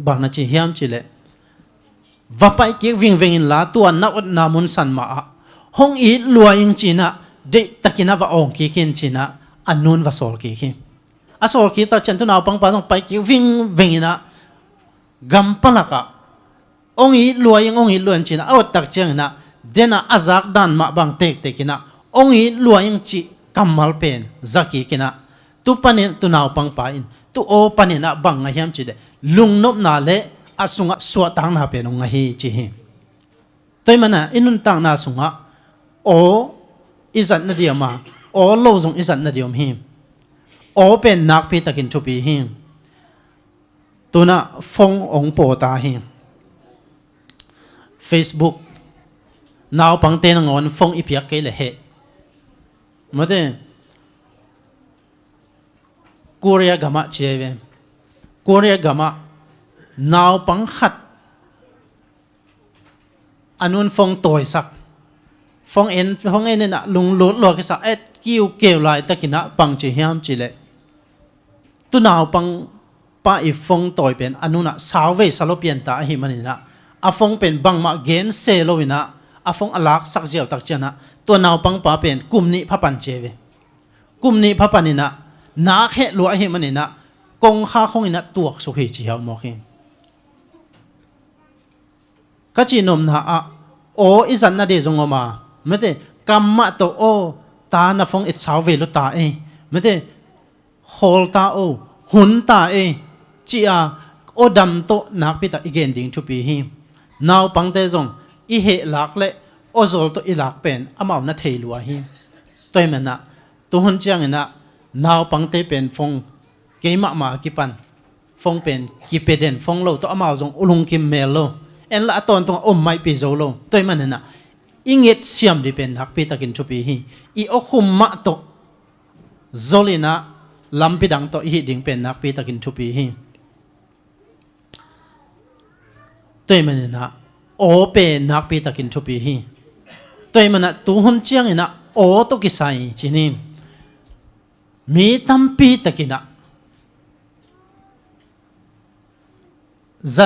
บางนาจีเฮียมจิเลว่าไปเกี่ยววิ่งลาตัวนักนามุนสันมาห้องอีลัวยังจีนะเด็กตะกินว่าองกีกินจีนะอันนู้นว่าโซลกีกิอาโซลกีตักจันตัวนาวปังปาต้องไปเกี่ยววิ่งนะกัมปลักะองอีลัวยังองอีลัวจีนะเอาตักเจงนะเดน่าอาซักดันมาบางเตกินะองอีลัวยังจีกัมมัลเป็นซักกีกินะตุปันตัวนาวปังปาอินtu o panina bang nga hiam chide lungnop na le asunga swa tang na pe nong hi chi hi toy mana inun tang na sunga o izat na diama o lo zong izat na diom hi o pen nak pi takin chu pi hi tuna phong ong po ta hi Facebook naw pang te ngon phong ipiak ke le he mate Korea gama chewe Korea gama naw pang khat anun phong toy sak phong en na lung lo ke sa et kiu keu lai takina pang chi hiam chi le tu naw pang pa I phong toy pen anuna sawe salopian ta hi manina a phong pen bang ma gen se lowina a phong alak sak jiao tak chana tu naw pang pa pen kumni phapan chewe kumni phapaninaนาแค่ลัวให้มันนี่นะกงข้าคงอินะตัวสุขีจีเอาหมอกเองก็จีนมนะโออิสันนาเดจงออกมาไม่ได้กรรมะตัวโอตาหน้าฟงอิดสาวเวลุตาเองไม่ได้โฮลตาโอหุนตาเองจีอาโอดำโตนักพิตาอีเกนดิ้งชุปีหิมนาวปังเตจงอีเหลักเละโอโซลโตอีลักเป็นอามาหน้าเทลัวหิมตัวมันนะตัวหุ่นเจียงนะนาวปังเตเป็นฟงเกมมากิปันฟงเป็นกิเปเดนฟงโลตัวอามาจงอุลุงกิมเมลโลเอ็นละตอนตรงอมไม่ปีโซโลตัวมันน่ะอิงเงตเสียมดิเป็นหักปีตะกินชุปีฮีอีโอคุมมะโตโซลินะลำปีดังโตอีดิ่งเป็นหักปีตะกินชุปีฮีตัวมันน่ะโอเป็นหักปีตะกินชุปีฮีตัวมันน่ะตัวหุ่นเจียงน่ะโอตุกิไซจีนีมีตั้มปีตะกินะจั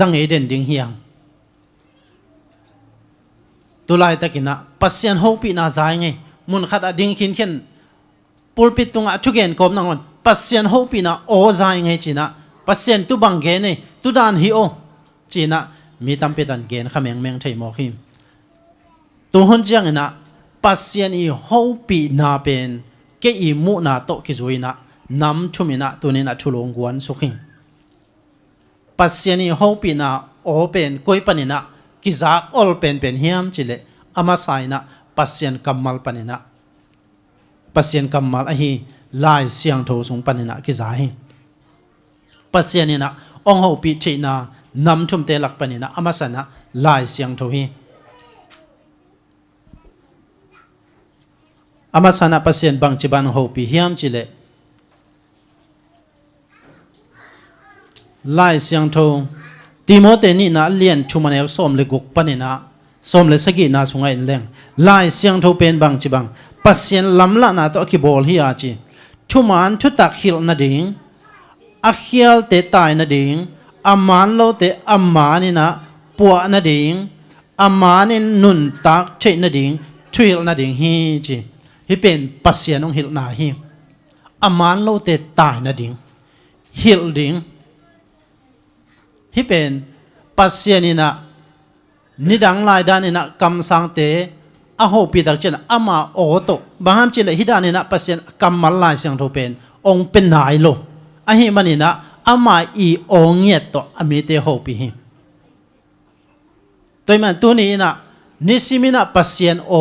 งเด่นดิ่งเฮียงตุลายตะกินะปัสยันโฮปีน่าใจไงมุนขัดอดิ่งขินเข็นปุลปิดตรงทุกเกนกบนังวันปัสยันโฮปีน่าโอใจไงจีนะปัสยันตุบังเกนตุดานฮิโอจีนะมีตั้มปีดันเกนขมงไทยมอคิมตัวหุ่นเจียงนะปัสยันอีโฮปีน่าเป็นเกี่ยมูนาโตกิจวินะน้ำชุมินะตัวนี้นะชุลงกวนสุขิปัสยานีฮอปีนะโอเป็นกุยปนินะกิจากอลเป็นเฮียมจิเลอามาไซนะปัสยันกัมมัลปนินะปัสยันกัมมัลอหีลายเสียงโทสงปนินะกิจาฮีปัสยานีนะองฮอปีชีนะน้ำชุมเตลักปนินะอามาไซนะลายเสียงโทฮีอามาสานะปัสยันบังจิบันโฮปีเฮียมจิเลไล่เสียงโทติโมเตนี่นะเลียนชุมันเอลส้มเลกุกปนินะส้มเลสกีนาสงไงแรงไล่เสียงโทเป็นบังจิบังปัสยันลำละนาตัวกิบอลฮิอาจีชุมันชุตักฮิลนาดิงอักฮิลเตตายนาดิงอามันโลเตอามานินะปัวนาดิงอามานินุนตักเชนาดิงทุยนาดิงฮีจีฮิเป็นปัสยันองฮิลนาฮีอามันโลเตตายนาดิงฮิลดิงฮิเป็นปัสยันินะนิดังลายดานินะกำสังเตอโหปีดักเจนอามาโอโตบางฮัมจิเลฮิดานินะปัสยันกำมัลลายเสียงโทเป็นองเป็นนายโลอหิมันินะอามาอีองเงียตโตอเมเตโหปีฮิตัวมันตัวนี้นะนิสิมินะปัสยันโอ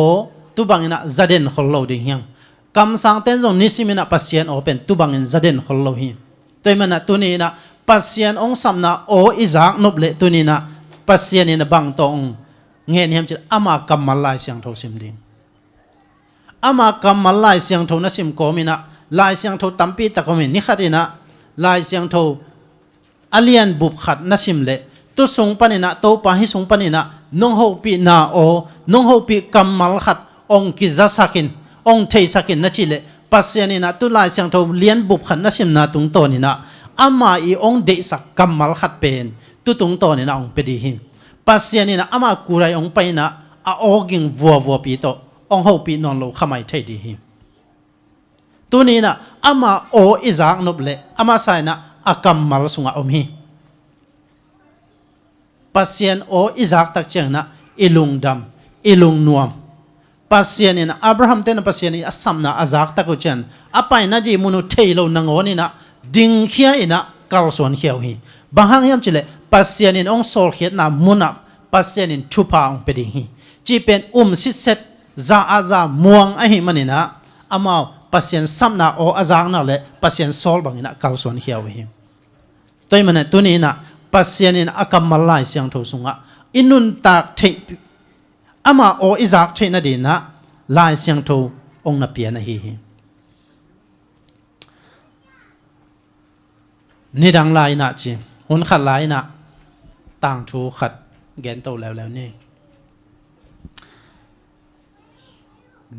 ตุบังนะจัดเด่นขลโลดิงยัง กำสังเต้นส่งนิสิมินะปัสเซียนโอเป็นตุบังอินจัดเด่นคนเราหิตัวมันนะตัวนี้นะปัสเซียนองสัมนะโออิจากนบเลตัวนี้นะปัสเซียนนี่นะบังตองเงี้ยนี่มันจะอามากัมมัลลายเสียงทอสิมดิงอามากัมมัลลายเสียงทอนะสิมโกมินะลายเสียงทอตัมปีตะโกมินี่ขัดนะลายเสียงทออเลียนบุบขัดนะสิมเลตุสงปนินะโตปะหิสงปนินะนงโฮปีนาโอนงโฮปีกัมมัลขัดองกิจสักินองเทสักินนะจิเลปัสเซียนี่นะตุลายเสียงทอเลียนบุบขัดนะสิมนาตุงโตนี่นะอามาอีองเดสักกัมมัลขัดเป็นตุตุงโตนี่นะองเปดีหิมปัสเซียนี่นะอามากูไรองไปนะอาโอกิงวัวปีโตองโฮปีนอนโลขมายเทดีหิมตัวนี้นะอามาโออิจากนบเลอามาใส่นะอากัมมัลสุงอมฮีปัสเซียนโออิจากตักเจงนะอิลุงดำอิลุงนวมปัสเซียนนี่นะอับราฮัมเตนะปัสเซียนนี่อัสซัมนะอาจากตักเจนอไปนะดีมุนุเทโลนังโอนี่นะดิงเขียอินะกัลส่วนเขียวฮีบางครั้งยามจิเลปัสเซียนินองโซลเขียนนะมุนับปัสเซียนินทุพาองเปดิฮีจีเป็นสิเซตซาอาซาม่วงไอหิมันนี่นะอามาปัสเซียนซัมนะโออาจางนะเลปัสเซียนโซลบางนี่นะกัลส่วนเขียวฮีตัวมันตัวนี้นะปัสเซียนินอากัมมัลลายเสียงทุสุงะอินุนตากเทอามาโออิจากเทนะดีนะลายเสียงทุองนับเปียนะฮีนี่ดังลายนะจีหุ่นขัดลายนะต่างชูขัดแกนโตแล้วนี่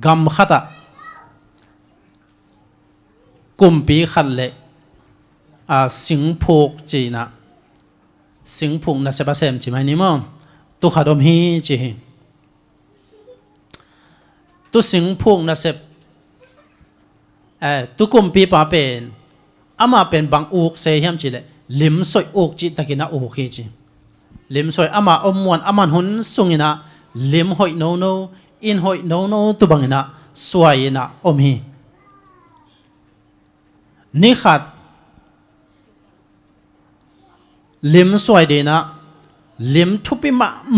กำขัดอะกุมปีขัดเละสิงผูกจีนะสิงผูกนะเซบาเซมจีไหมนี่มั้งตุขัดอมฮีจีตุสิงผูกนะเซบตุกุมปีปาเป็นอามาเป็นบางอุกเสียมจีเลยลิมสอยอุกจีตะกินะอุกจีลิมสอยอามาอมวนอามันหุนสุงินะลิมหอยโนโนอินหอยโนโนตุบังนะสวยนะอมฮีนี่ขัดลิมสวยดีนะลิมทุปิ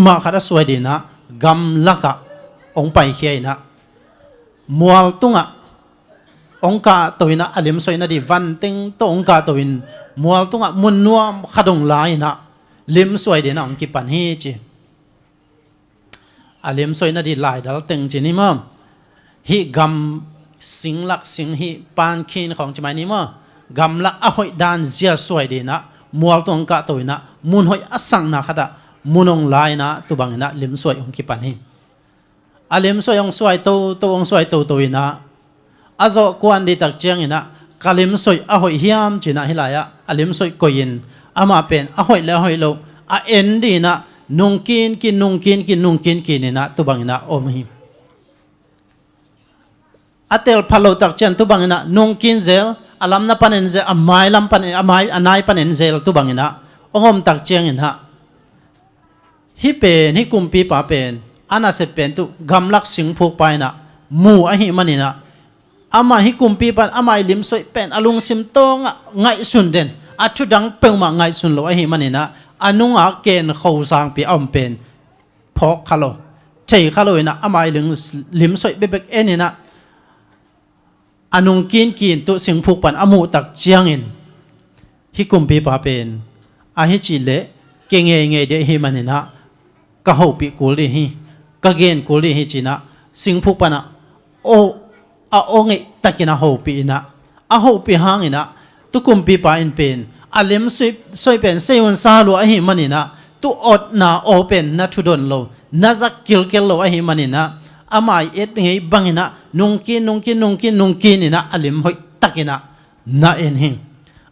มาขัดสวยดีนะกำลักะองไปเขียนะมัวตุงะองกาตัวนะอลิมสวยนะดีวันติงตัวองกาตัวอินมัวตุงะมุนนัวขดงลายนะลิมสวยดีนะองกิปันฮีจีอลิมสวยนะดีลายดัลติงจีนี่มั้งฮีกำสิงลักสิงฮีปานคีนของจีไม่นี่มั้งกำลักอหอยดานเสียสวยดีนะมัวตัวองกาตัวนะมุนหอยอสังนะขดามุนองลายนะตัวบังนะลิมสวยองกิปันฮีอลิมสวยองสวยตัวองสวยตัวนะอาโจกวนดีตักเจียงนะกาลิมสวยอหอยเฮียมจีน่าฮิลายะอลิมสวยกยินอามาเป็นอหอยแล้วหอยโลเอ็นดีนะนุงกินกินนุงกินกินนุงกินกินนี่นะตุบังนะอมหิอเตลพะโลตักเจียนตุบังนะนุงกินเซลอลัมนะปันเอ็นเซลอไมลัมปันอไมอนายปันเอ็นเซลตุบังนะองอมตักเจียงนะฮิเป็นฮิกุมปีปาเป็นอานาเซเป็นตุกำลักสิงผูกไปนะมูอหิมันนี่นะอามาฮิกุมปีปันอามาลิมสวยเป็นอลุงซิมโตงไงสุนเด่นอาชุดังเปิงมาไงสุนโลอหิมันนี่นะอานุงอาเกณฑ์เขาสร้างปีอมเป็นพอกขะโลใช่ขะโลนะอามาลิมสวยเบบกเอ็นนี่นะอานุงกินตุสิงผูกปันอามูตักเจียงอินฮิกุมปีปาเป็นอาฮิจิเลเกงเงเดหิมันนี่นะกะหูปีกูลีฮิกะเกณฑ์กูลีฮิจีนะสิงผูกปันโอโงตักินะหูปีนะหูปีหางนะตุกุมปีปาอินเป็นอลิมสวยเป็นเซยุนซาโลอหิมันนี่นะตุอดนาโอเป็นนัทุดนโลนาจักกิลเกลโลอหิมันนี่นะอามาเอ็ดเงยบังนะนุงกินนี่นะอลิมหอยตักินะนาเอ็นหิง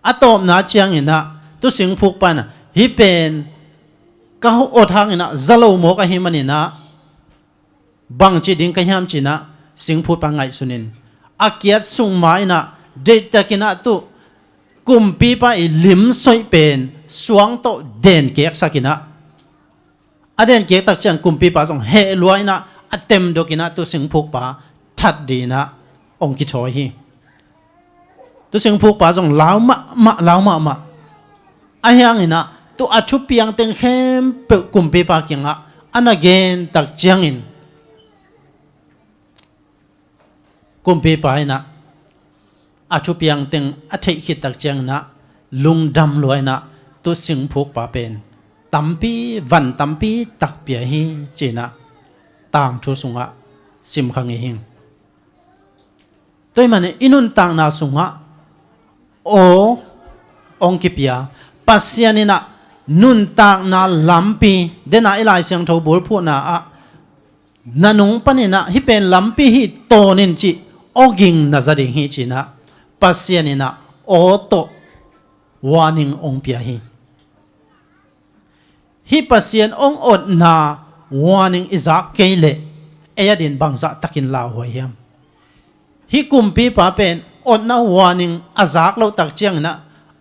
อะตอมนาเชียงนี่นะตุสิงผูกปันฮิเป็นกะหูอดหางนะซาโลโมกอหิมันนี่นะบังจีดิงกะยามจีนะสิงพูดปังไงสุนินอาเกียรสุงไม้นะเด็กตะกินะตุกุมปีไปลิมสวยเป็นสวงโตเด่นเกียกสักินะอเด่นเกียกตักเชียนกุมปีปาส่งเฮลวยนะอเต็มดกินะตุสิงพูกปาทัดดีนะองกิชอยฮีตุสิงพูกปาส่งลาวมาอายังนะตุอัชุเปียงเต็งเข้มเปกุมปีปาเกียงะอันเกนตักเจียงอิน กุมปีไปนะอาชุเปียงตึงอัฐิขิดตักเจียงนะลุงดำลอยนะตุสิงผูกป่าเป็นตัมปีวันตัมปีตักเปียฮีจีนะต่างทุสุงะสิมขังหิงตัวมันอินุนต่างนาสุงะโอองกิเปียปัสยานินะนุนต่างนาลัมปีเดน่าอิไลเสียงทบุลพูนาอะนันุงปนินะฮิเป็นลัมปีฮิโตนินจิโอกิงนาซาดิงฮิจีนะปัสยานินะโอโตวานิงองเปียฮีฮิปัสยานองอดนาวานิงอิซักเกเลเอยดินบังซะตักินลาวหวยมฮิกุมปีปาเป็นอดนาวานิงอาซักเราตักเจียงนะ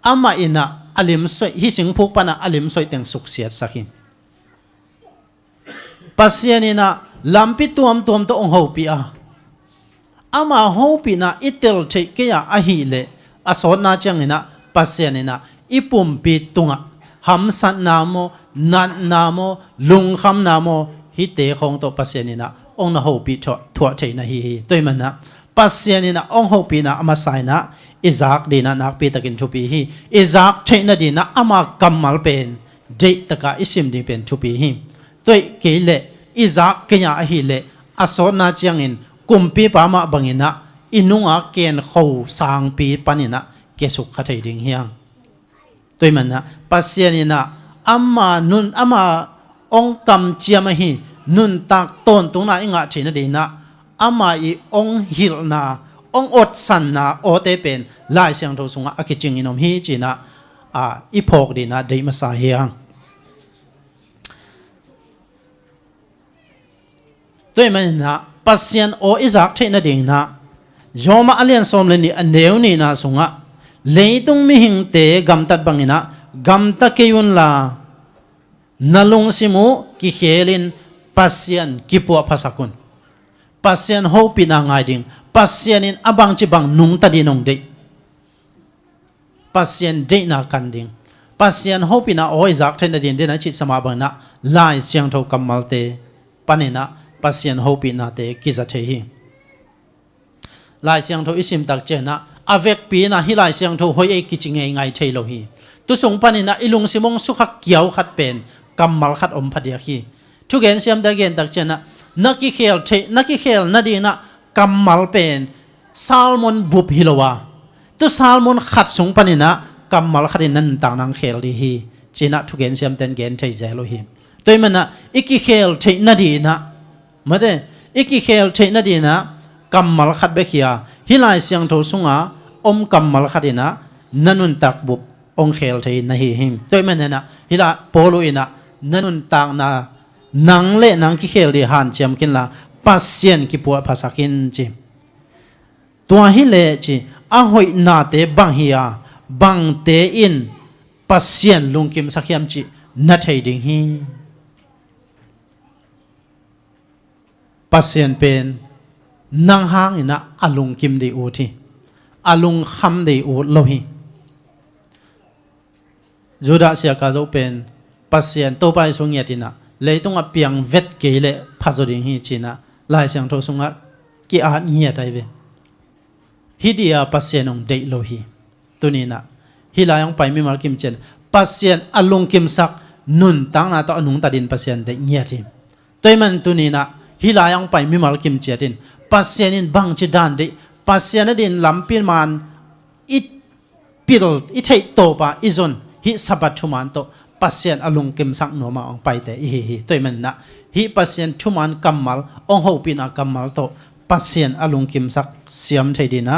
อามาอินะอลิมสวยฮิสิงพูกปนะอลิมสวยเต็งสุขเสียดสักินปัสยานินะลำปิตัวมตัวองหูปีอามาหูปีนะอิเตลเทเกียอาฮิเลอาสอนนาเจียงนะปัสยานินะอิปุ่มปีตุงะหัมสันนามโมนันนามโมลุงคำนามโมฮิเตของตัวปัสยานินะองนาหูปีถั่วเทนะฮิตัวมันนะปัสยานินะองหูปีนะอามาไซนะอิซักดีนะนักปีตะกินชุปีฮิอิซักเทนะดีนะอามากัมมัลเป็นเดตะกาอิสิมดีเป็นชุปีฮิตัวเกเลอิซักเกียอาฮิเลอาสอนนาเจียงอินกุมปีปามาบังอินะอินุงอาเกนเขาสางปีปานินะเกสุขขัดดิ่งเฮียงตัวมันนะปัสยานินะอามานุนอามาองกำเจียมหินุนตักต้นตรงนั้นอิงะเทนดีนะอามาอีองหิลนาองอดสันนาโอเตเป็นลายเสียงโทสุงะอากิจิงอินอมฮีจีนะอีพอกดีนะเดมาสาเฮียงตัวมันนะปัสยานโออิซักเทนดีนะยอมอาเลียนสมเลนีอันเดียวนี่นะสุงะเลยตุงมิหิงเตกัมตัดบังอินะกัมตักเกยุนลานาลุงสิมูกิเขลินปัสยานกิปัวภาษาคุณปัสยานโฮปินางไงดิ่งปัสยานินอบังจิบังนุงตัดีนงเดปัสยานเดนากันดิ่งปัสยานโฮปินาโออิซักเทนดินเดนะจิตสมาบังนะลายเสียงโทกัมมัลเตปานินะปัสยานโฮปินาเตกิจัตเทหิลายเสียงโทอิสิมตักเจนะอเวกปีนะฮิลายเสียงโทหอยเอกิจิงไงเทโลหิตุสงปานินะอิลุงสิมงสุขักเกียวขัดเป็นกัมมัลขัดอมพัดยาคีทุกเห็นเสียมตะเกนตักเจนะนักกิเคลเทนักกิเคลนาดีนะกัมมัลเป็นซาลมอนบุบฮิโลวาตุซาลมอนขัดสงปานินะกัมมัลขัดินันต่างนางเคลดีฮีจีนะทุกเห็นเสียมเต็นเกนเทเจโลหิตัวมันนะอิกิเคลเทนาดีนะมาเดอิกิเคลเทนาดีนะกัมมัลขัดเบคียฮิลายเสียงโทสุงะอมกัมมัลขัดินะนันุนตักบุบองเคลเทนะฮีหิมตัวมันนะฮิลาโปโลอินะนันุนต่างนานังเละนังกิเคลดีฮันเจียมกินละปัสยานกิปัวภาษากินจีตัวฮิเลจีอาหอยนาเตบังฮิยาบังเตอินปัสยานลุงกิมสักยามจีนัทให้ดิ่งฮีปัสยานเป็นนังหางอินะอาลุงกิมดีอูทีอาลุงคำดีอูโลฮีจูดาเสียกาโจเป็นปัสยานโตไปสุงเยตินะเลยต้องเปียงเวทเกเลพัสดิ่งฮีจีนะลายเสียงโทสุงะกีอาเงียไตเวฮิดีอาปัสยานองเดโลฮีตัวนี้นะฮิลายังไปไม่มากิมเจนปัสยานอลุงกิมสักนุนตั้งนาต่ออนุงตัดินปัสยานเดเงียทีตัวมันตัวนี้นะฮิลายังไปไม่มากิมเจดินปัสยานินบังจิดานเดปัสยานดินลำปีมันอิปิลอิเทโตปาอิซอนฮิสับทุมันโตปัสยานอลุงกิมสักโนมาองไปแต่ฮิตัวมันนะฮิปัสยานทุมันกัมมัลองหูปินากัมมัลโตปัสยานอลุงกิมสักเสียมไทยดีนะ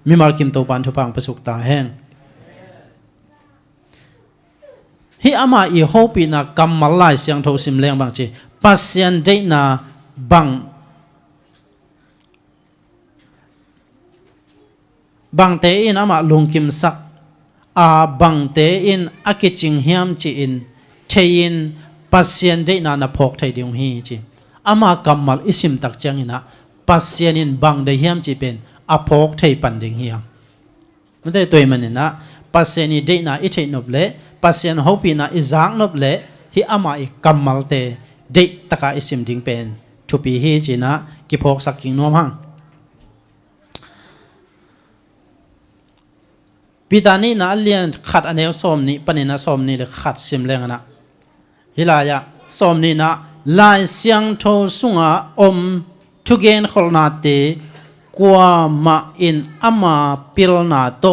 มิมากิมโตปันทุพังประสุกตาแห้งฮิอามาอีหูปินากัมมัลไลเสียงโทสิมเลียงบางจีปัสยานเดนาบังบังเตอินอามาลุงกิมสักบังเตอินอากิจิงเฮียมจีอินเทยินปัสยานเดนานาพกไทยดิงฮีจีอามากัมมัลอิสิมตักจังอินะปัสยานินบังเดเฮียมจีเป็นอพกไทยปันดิงเฮียมันได้ตัวมันนะปัสยานิเดนาอิเทนบเลปัสยานฮูปีนาอิซังนบเลฮิอามาอิกัมมัลเตเดตะกาอิสิมดิงเป็นทุปีฮีจีนะกิพกสักกิงนวมหัง ปีตานี่นะเลียนขัดอันเนวส้มนี่ปนินะส้มนี่เลยขัดซิมแรงนะฮิลายะส้มนี่นะลายเสียงโทสุงะทุกเกนขลนาเตกว่ามาอินอามาปิลนาโต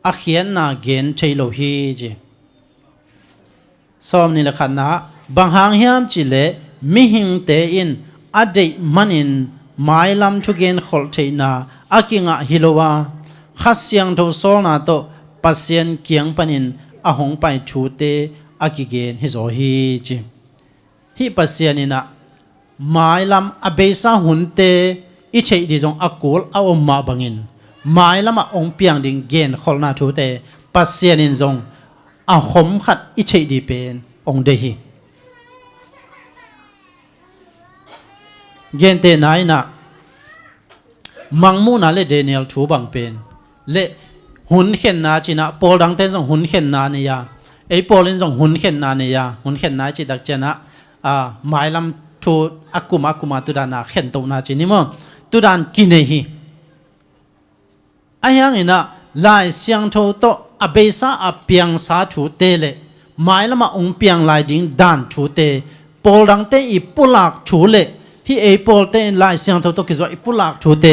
อาเขียนนาเกนเชโลฮีจีส้มนี่เลยขัดนะบางหางเฮียมจิเลมิหิงเตอินอดีมันอินไม้ลำทุกเกนขลเทนาอากิงะฮิโลวาขัดเสียงโทโซนาโตปัสเซียนเกียงปนินอาหงไปชูเตอากิเกนฮิโซฮีจีฮิปัสเซียนินะไม้ลำอเบซาหุนเตอิเชดิจงอากูลอาอมมาบังินไม้ลำองเปียงดิงเกนขลนาชูเตปัสเซียนินจงอาหมขัดอิเชดีเป็นองเดฮีเกนเตนายนะมังมูนาเลเดเนียลชูบังเป็นเลหุนเข็นนาจินะปอลดังเต้นจงหุนเข็นนาเนียไอปอลินจงหุนเข็นนาเนียหุนเข็นนาจิดักเจนะหมายลำทูอากุมาตุดานาเข็นตัวนาจินิมั้งตุดานกินเฮีไอ้ยังไงนะลายเสียงโทโตอเบซ่าอเปียงสาชูเตเลหมายลำมาองเปียงลายดิ้งดานชูเตปอลดังเตอีปุลักชูเลที่ไอปอลเตลายเสียงโทโตกิจว่าอีปุลักชูเต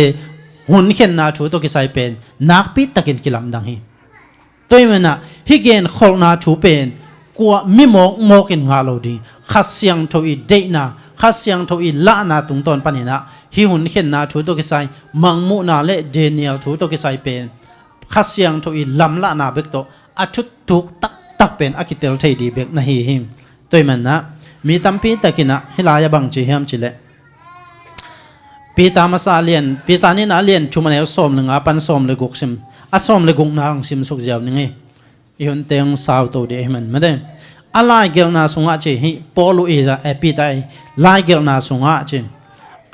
หุนเข็นนาชูโตกิไซเป็นนักปิดตะกินกิลำดังฮีตัวมันนะฮิเกนขลนาชูเป็นกว่ามิโมกินงาโลดีขัดเสียงโทอีเดนาขัดเสียงโทอีละนาตุงตอนปนินะฮิหุนเข็นนาชูโตกิไซมังมุนาเลเดเนียลชูโตกิไซเป็นขัดเสียงโทอีลำละนาเบกโตอัชุดทุกตักเป็นอากิเตลเทดีเบกนะฮิฮิมตัวมันนะมีตัมปีตะกินะฮิลายาบังจีเฮมจิเลปีตามาซาเลียนปีตานี่นาเลียนชุมันเอลส้มหนึ่งปันส้มเลยกุกซิมส้มเลยกุกนางซิมสุกเจียวนึงอีหุ่นเตียงสาวตัวเดียมันไม่ได้อะไรเกี่ยวนาสุงอาเจฮิปอลูอีระปีตาลายเกี่ยวนาสุงอาเจ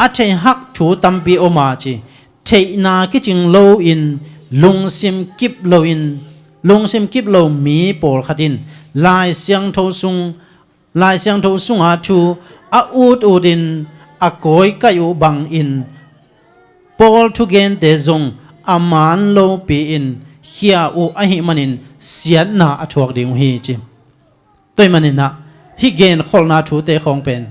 อาเจฮักชูตัมปีโอมาเจเทนาคิจิงโลอินลุงซิมกิบโลอินลุงซิมกิบโลมีปอลขัดินลายเสียงโทสุงอาชูอูดินอากอยกายูบังอินปอลทุเกนเตจงอามานโลปีอินเฮียอูอหิมันินเสียนนาอชวกดิงฮีจิตัวมันนะฮิเกนขลนาชูเตของเป็น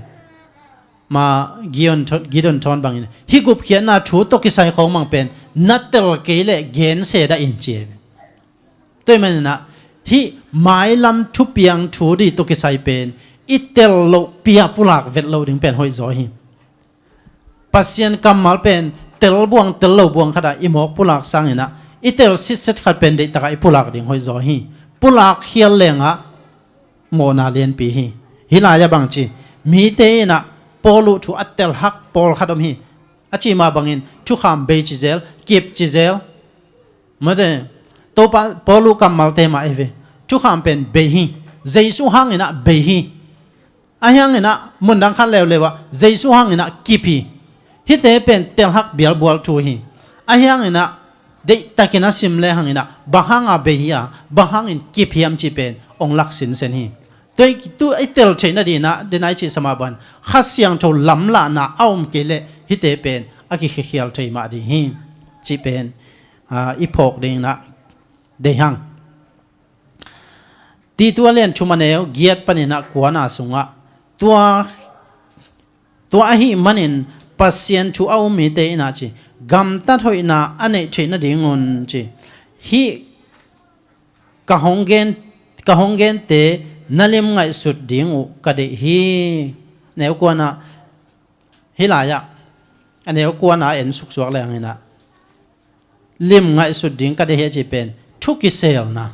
มากิดอนทอนบังอินฮิกุบเขียนนาชูตกิไซของมังเป็นนัตเตลเกเลเกนเสดาอินเจตัวมันนะฮิไม้ลำทุเปียงชูดีตกิไซเป็นอิเตลโลเปียปุลักเวทโลดิงเป็นหอยจอยปัสเซียนกำมัลเป็นเตลบวงเตลโลบวงขดาอิมอกปุลักสังเนะอิเตลซิสเซตขัดเป็นเดตกายปุลักดิงหอยจอยปุลักเขียนเลงะโมนาเลียนปีฮิลายาบังจีมีเตนะปอลูทูอัตเตลฮักปอลขัดมฮีอาจีมาบังอินทุขามเบจิเซลกิบจิเซลมาเดตัวปอลูกำมัลเตมาเอเวทุขามเป็นเบฮีเจสุฮังเนะเบฮีอายังเนะมุนดังขันเลวเลวะเจสุฮังเนะกิพีฮิเตเป็นเตลฮักเบียลบัวทูฮีอายังเนะเด็กตะกินะซิมเลหังเนะบางหังอาเบียบางหังอินกิพียมจีเป็นองลักสินเซนฮีตัวไอเตลเชนดีนะเดนไอจีสมาบันขัดเสียงโทลำละนะเอามเกเลฮิเตเป็นอากิเขียลเทมาดีฮีจีเป็นอีพกเดงนะเดหังตีตัวเล่นชุมันเอวเกียรปนินะกวนาสุงะตัวอหิมันินปัสเซียนชูเอามีเตนะจีกำตัดหอยนาอันเนเชนดิ่งงจีฮีกะฮงเกนเตนั่นเลี้ยงไงสุดดิ่งอุกะเดฮีเนวกวนาฮิลายะอันเนวกวนาเอ็นสุกสวกแรงเลยนะเลี้ยงไงสุดดิ่งกะเดฮีจีเป็นทุกิเซลนะ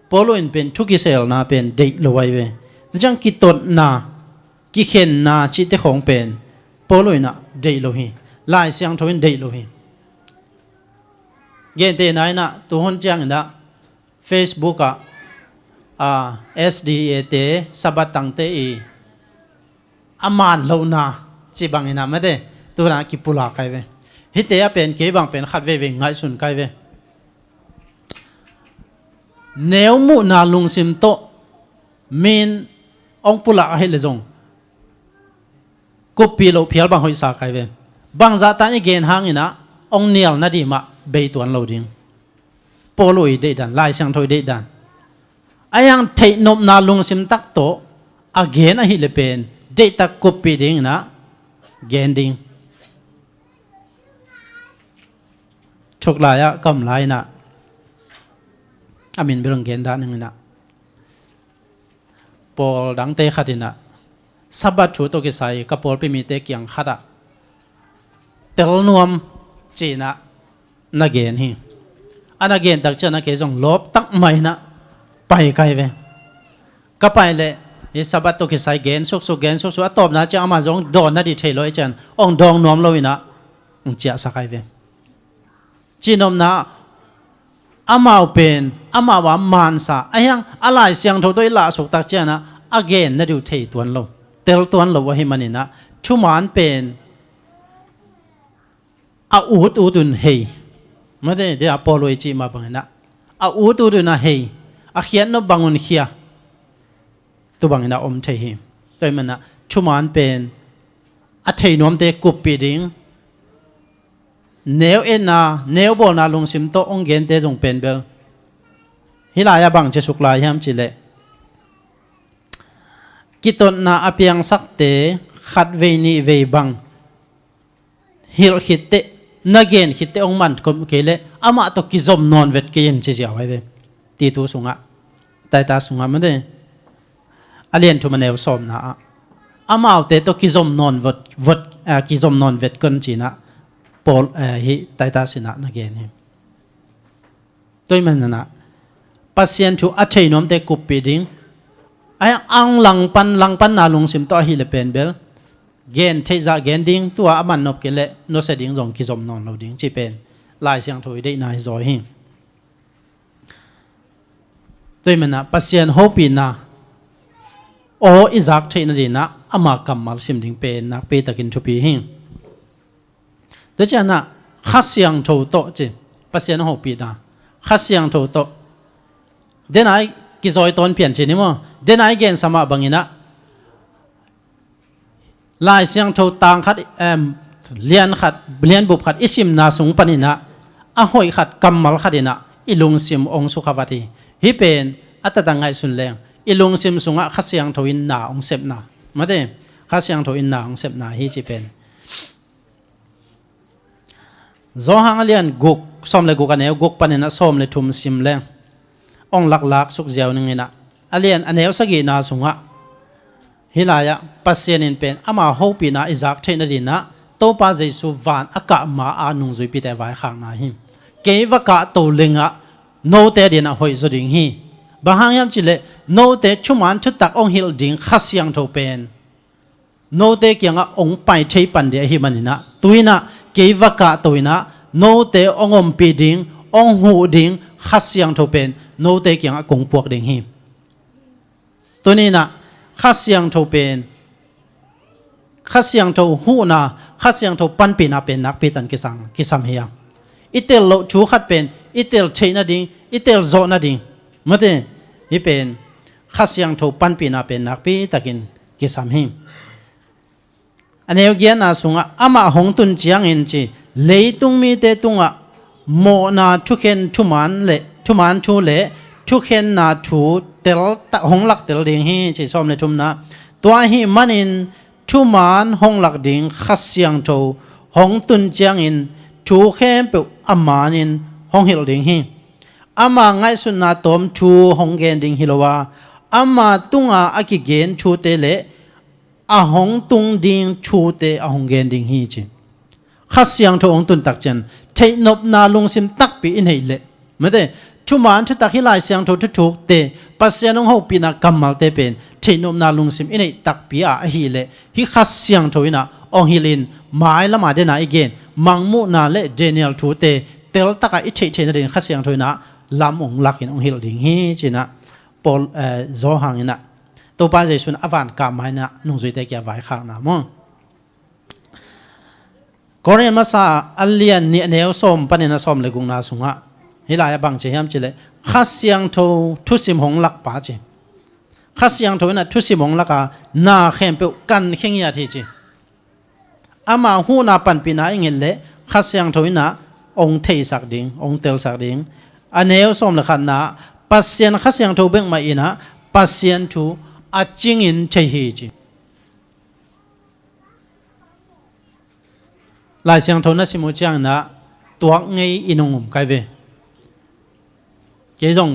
ปอลูอินเป็นทุกิเซลนาเป็นเด็กลอยเวจังกิตดนากิเข็นนาจิตของเป็นปอลูอินะเด็กลอยลายเสียงทวินเด็กลอยเย็นเตนายนะตัวหนจังนะเฟซบุ๊กSDA เตสับตังเตอีอามานโลนาจีบังอินะไม่ได้ตัวนั้นกิปุลาไกเวฮิเตยเป็นเก็บังเป็นขัดเวงไงสุนไกเวเนวมุนาลุงซิมโตมินองปุลาให้เลจงกุปีโลเพียลบังหอยสาไกเวบังซาตานี่เกณฑ์หางอินะองเนียลนาดีมาเบยตัวนั้นเราดิ้งป polo i de dan lai sang thoi de dan ayang thei nop na lung sim tak to again a hi le pen de tak copy ding na gending thuk la ya kam lai na amin birong gen da nang na pol dang te khatina sabat chu to ki sai ka pol pe mi te kyang khata tel nuam china na gen hi ana gen tak chana ke jong lop tak mai na pai kai ve ka pai le e sabat to ki sai gen sok so atop na cha ama jong don na di thailoi chan ong dong nom loina ong chia sakai ve chinom na amau pen amawa mansa ayang alai siang tho toi la sok tak chana again na du thei tuan lo tel tuan lo wa hi manina thuman pen a utun hei made de apolo chi ma bangena a utun na hei a khian no bangun khia tu bangena om thei hi toi mana thuman pen a thei nom te kup pi ding nếu en na nếu bol na lung sim to ong gen te jong pen bel hilaya bang che suk lai ham chi le kiton na apiang sak te khat ve ni ve bang hil khit te na gen khit te ong man kom ke le ama to ki zom non vet ke yen che ja wai ve ti tu sunga tai ta sunga ma de alien tu manew som na ama te to ki zom non vot ki zom non vet kon chi na pol hi taita sina na gen hi toi man na pasien thu athei nom te kup pi ding ay ang lang pan na lung sim to hi le pen bel gen thei za gen ding tua aman nop ke le no se ding jong ki zom non lo ding chi pen lai siang thoi dei nai zoi hi toi man na pasien hopi na o izak thei na dina ama kamal sim ding pen nak pe takin thu pi hi đó chứ na khát xiang thâu to chứ bác sĩ nó học bị na khát xiang thâu to đến ai cái rồi tôn phiền chứ nímo đến ai gen sama bangina lai xiang thâu tang khát liên bục khát isim na sung panina a hoi khát kamal khadina ilung sim ong sukhavati hi pen atatangai sun leng ilung sim sunga khát xiang thâu in na ong sep na mate khát xiang thâu in na ong sep na hi chi pen zo hang lian guk som le guk aneu guk panena som le thum sim le ong lak suk jiao ningina alian aneu sagi na sunga hilaya pasien in pen ama hopi na izak theina dina to pa jesu van aka ma anung zui pi te vai khang na hi ke waka to lenga no te dina hoi zo ding hi bahang yam chile no te chuman thu tak ong hil ding khasiang tho pen no te kyanga ong pai thei pan de hi manina tuina ke waka toina no te ongom pi ding ong hu ding khasiang tho pen no te kyang kong puak ding hi tunina khasiang tho pen khasiang tho hu na khasiang tho pan pi na pen nak pi tan ki sam hiya itel lo chu khat pen itel theina ding itel zo na ding mate hi pen khasiang tho pan pi na pen nak pi takin ki sam hi aneu gian na sunga ama hong tun chiang in chi leitung mi te tunga mo na thukhen thuman le thuman thu le thukhen na thu tel ta hong lak tel ding hi chi som le thum na tua hi manin thuman hong lak ding khasiang tho hong tun chiang in thu khem pe amanin hong hil ding hi ama ngai sun na tom thu hong gen ding hilowa ama tunga aki gen thu te le a hong tung ding chu te a hong gen ding hi chi khasiang tho ong tun tak chen thei nop na lung sim tak pi in hei le mate chu man thu tak hi lai siang tho thu thuk te pasian ong ho pi na kamal te pen thei nop na lung sim in hei tak pi a hi le hi khasiang tho ina ong hilin mai lama de na again mangmu na le daniel thu te tel taka i thei na den khasiang tho ina lam ong lakin ong hil ding hi china pol zo hang ina to pa jesun avan ka mai na nung zui te kya vai khang na mo korean masa alian ni neo som panena som le gung na sunga hilaya bang che hiam chile khasiang tho thusim hong lak pa che khasiang tho na thusim hong laka na khem pe kan kheng ya thi chi ama hu na pan pi na ingel le khasiang tho na ong thei sak ding ong tel sak ding อันเนวสมละขันนะปัสเซียนขัสยังทูเบงมาอินะปัสเซียนทูอาจิงอินเทฮีจีลายเสียงทูนัสิมุจังนะตัวไงอินงุมไกเวเกจง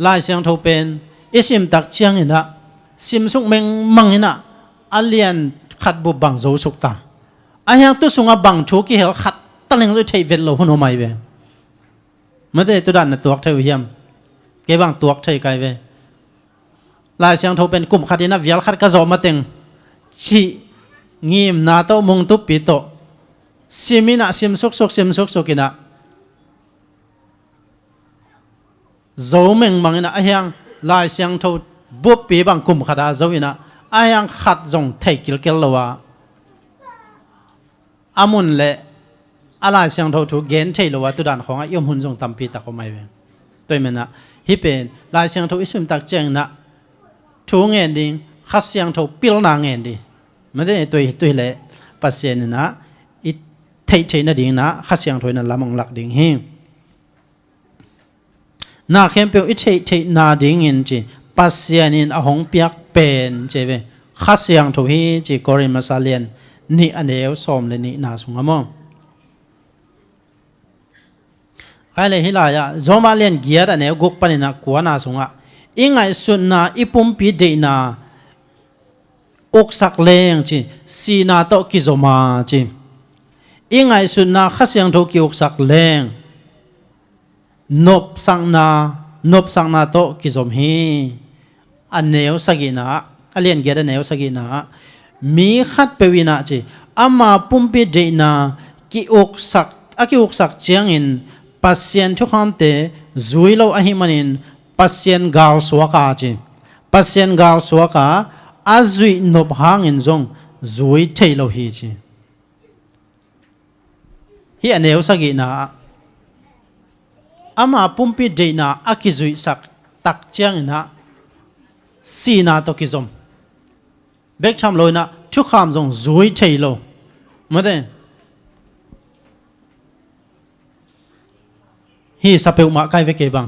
ลายเสียงทูเป็นอิสิมตักเชียงอินะซิมสุกเมงมังอินะอัลเลียนขัดบุบังโจสุกตาอายังตุสุงบังชูกิเฮลขัดตั้งเรื่องเทเวลโลหุนโอไมเวไม่ได้ตัวดันนะตัวเทวิยมเก็บบังตัวเทไกเวลายเสียงทูเป็นกลุ่มขัดนะวิลขัดกระโจมาเต็งชีงีมนาโตมุงตุปิโตซิมินะซิมสุกกินะโจเมงมังอินะอายังลายเสียงทูบุบปีบังกลุ่มขัดอาโจอินะอายังขัดจงเทกิลเกลโลวาอามุนเละอะไรเสียงทูเกนเทโลวาตุดันของยมหุนจงตัมปีตักอไม่เวตัวมันนะฮิเป็นลายเสียงทูอิสุมตักเจงนะทูเงินดิงขัดเสียงทูปิลนางเงินดิไม่ได้ตัวเละปัสเซนนะอิเทนะดิงนะขัดเสียงทูนั้นละมังหลักดิงหินาเข้มเปียวอิเทนาดิงเงินจีปัสเซียนินอหงเปียกเป็นเจเวขัดเสียงทูฮีจีกอริมาซาเลียนนี่อันเดียวสมเลยนี่นาสุงามองใครเลยฮิลายะจอมาเลียนเกียร์อันเดียวกุกปนินะกัวนาสุงะอิงไอสุนนาอิปุ่มปีเดนาอกสักเลงจีสีนาโตกิโจมาจีอิงไอสุนนาขัดเสียงทูกิอกสักเลงนบสังนาโตกิโจมฮีอันเดียวสกินะอันเลียนเกียร์อันเดียวสกินะมีขัดเปวินาจีอามาปุ่มปีเดนากิอกสักเจียงอินปัสเซียนทุกคำเตจุยโลอหิมันินปัสเซียนกาลสวกาจีปัสเซียนกาลสวกาอาจุยนบหางอินจงจุยเทโลฮีจีฮีอันเดียวสกินะอามาปุ่มปีเดนาอากิจุยสักตักเจียงอินะสีนาโตกิจมเบกทำเลยนะทุกคำจงจุยเทโลไม่ได้ฮีสับเปลมาใกล้เวกบัง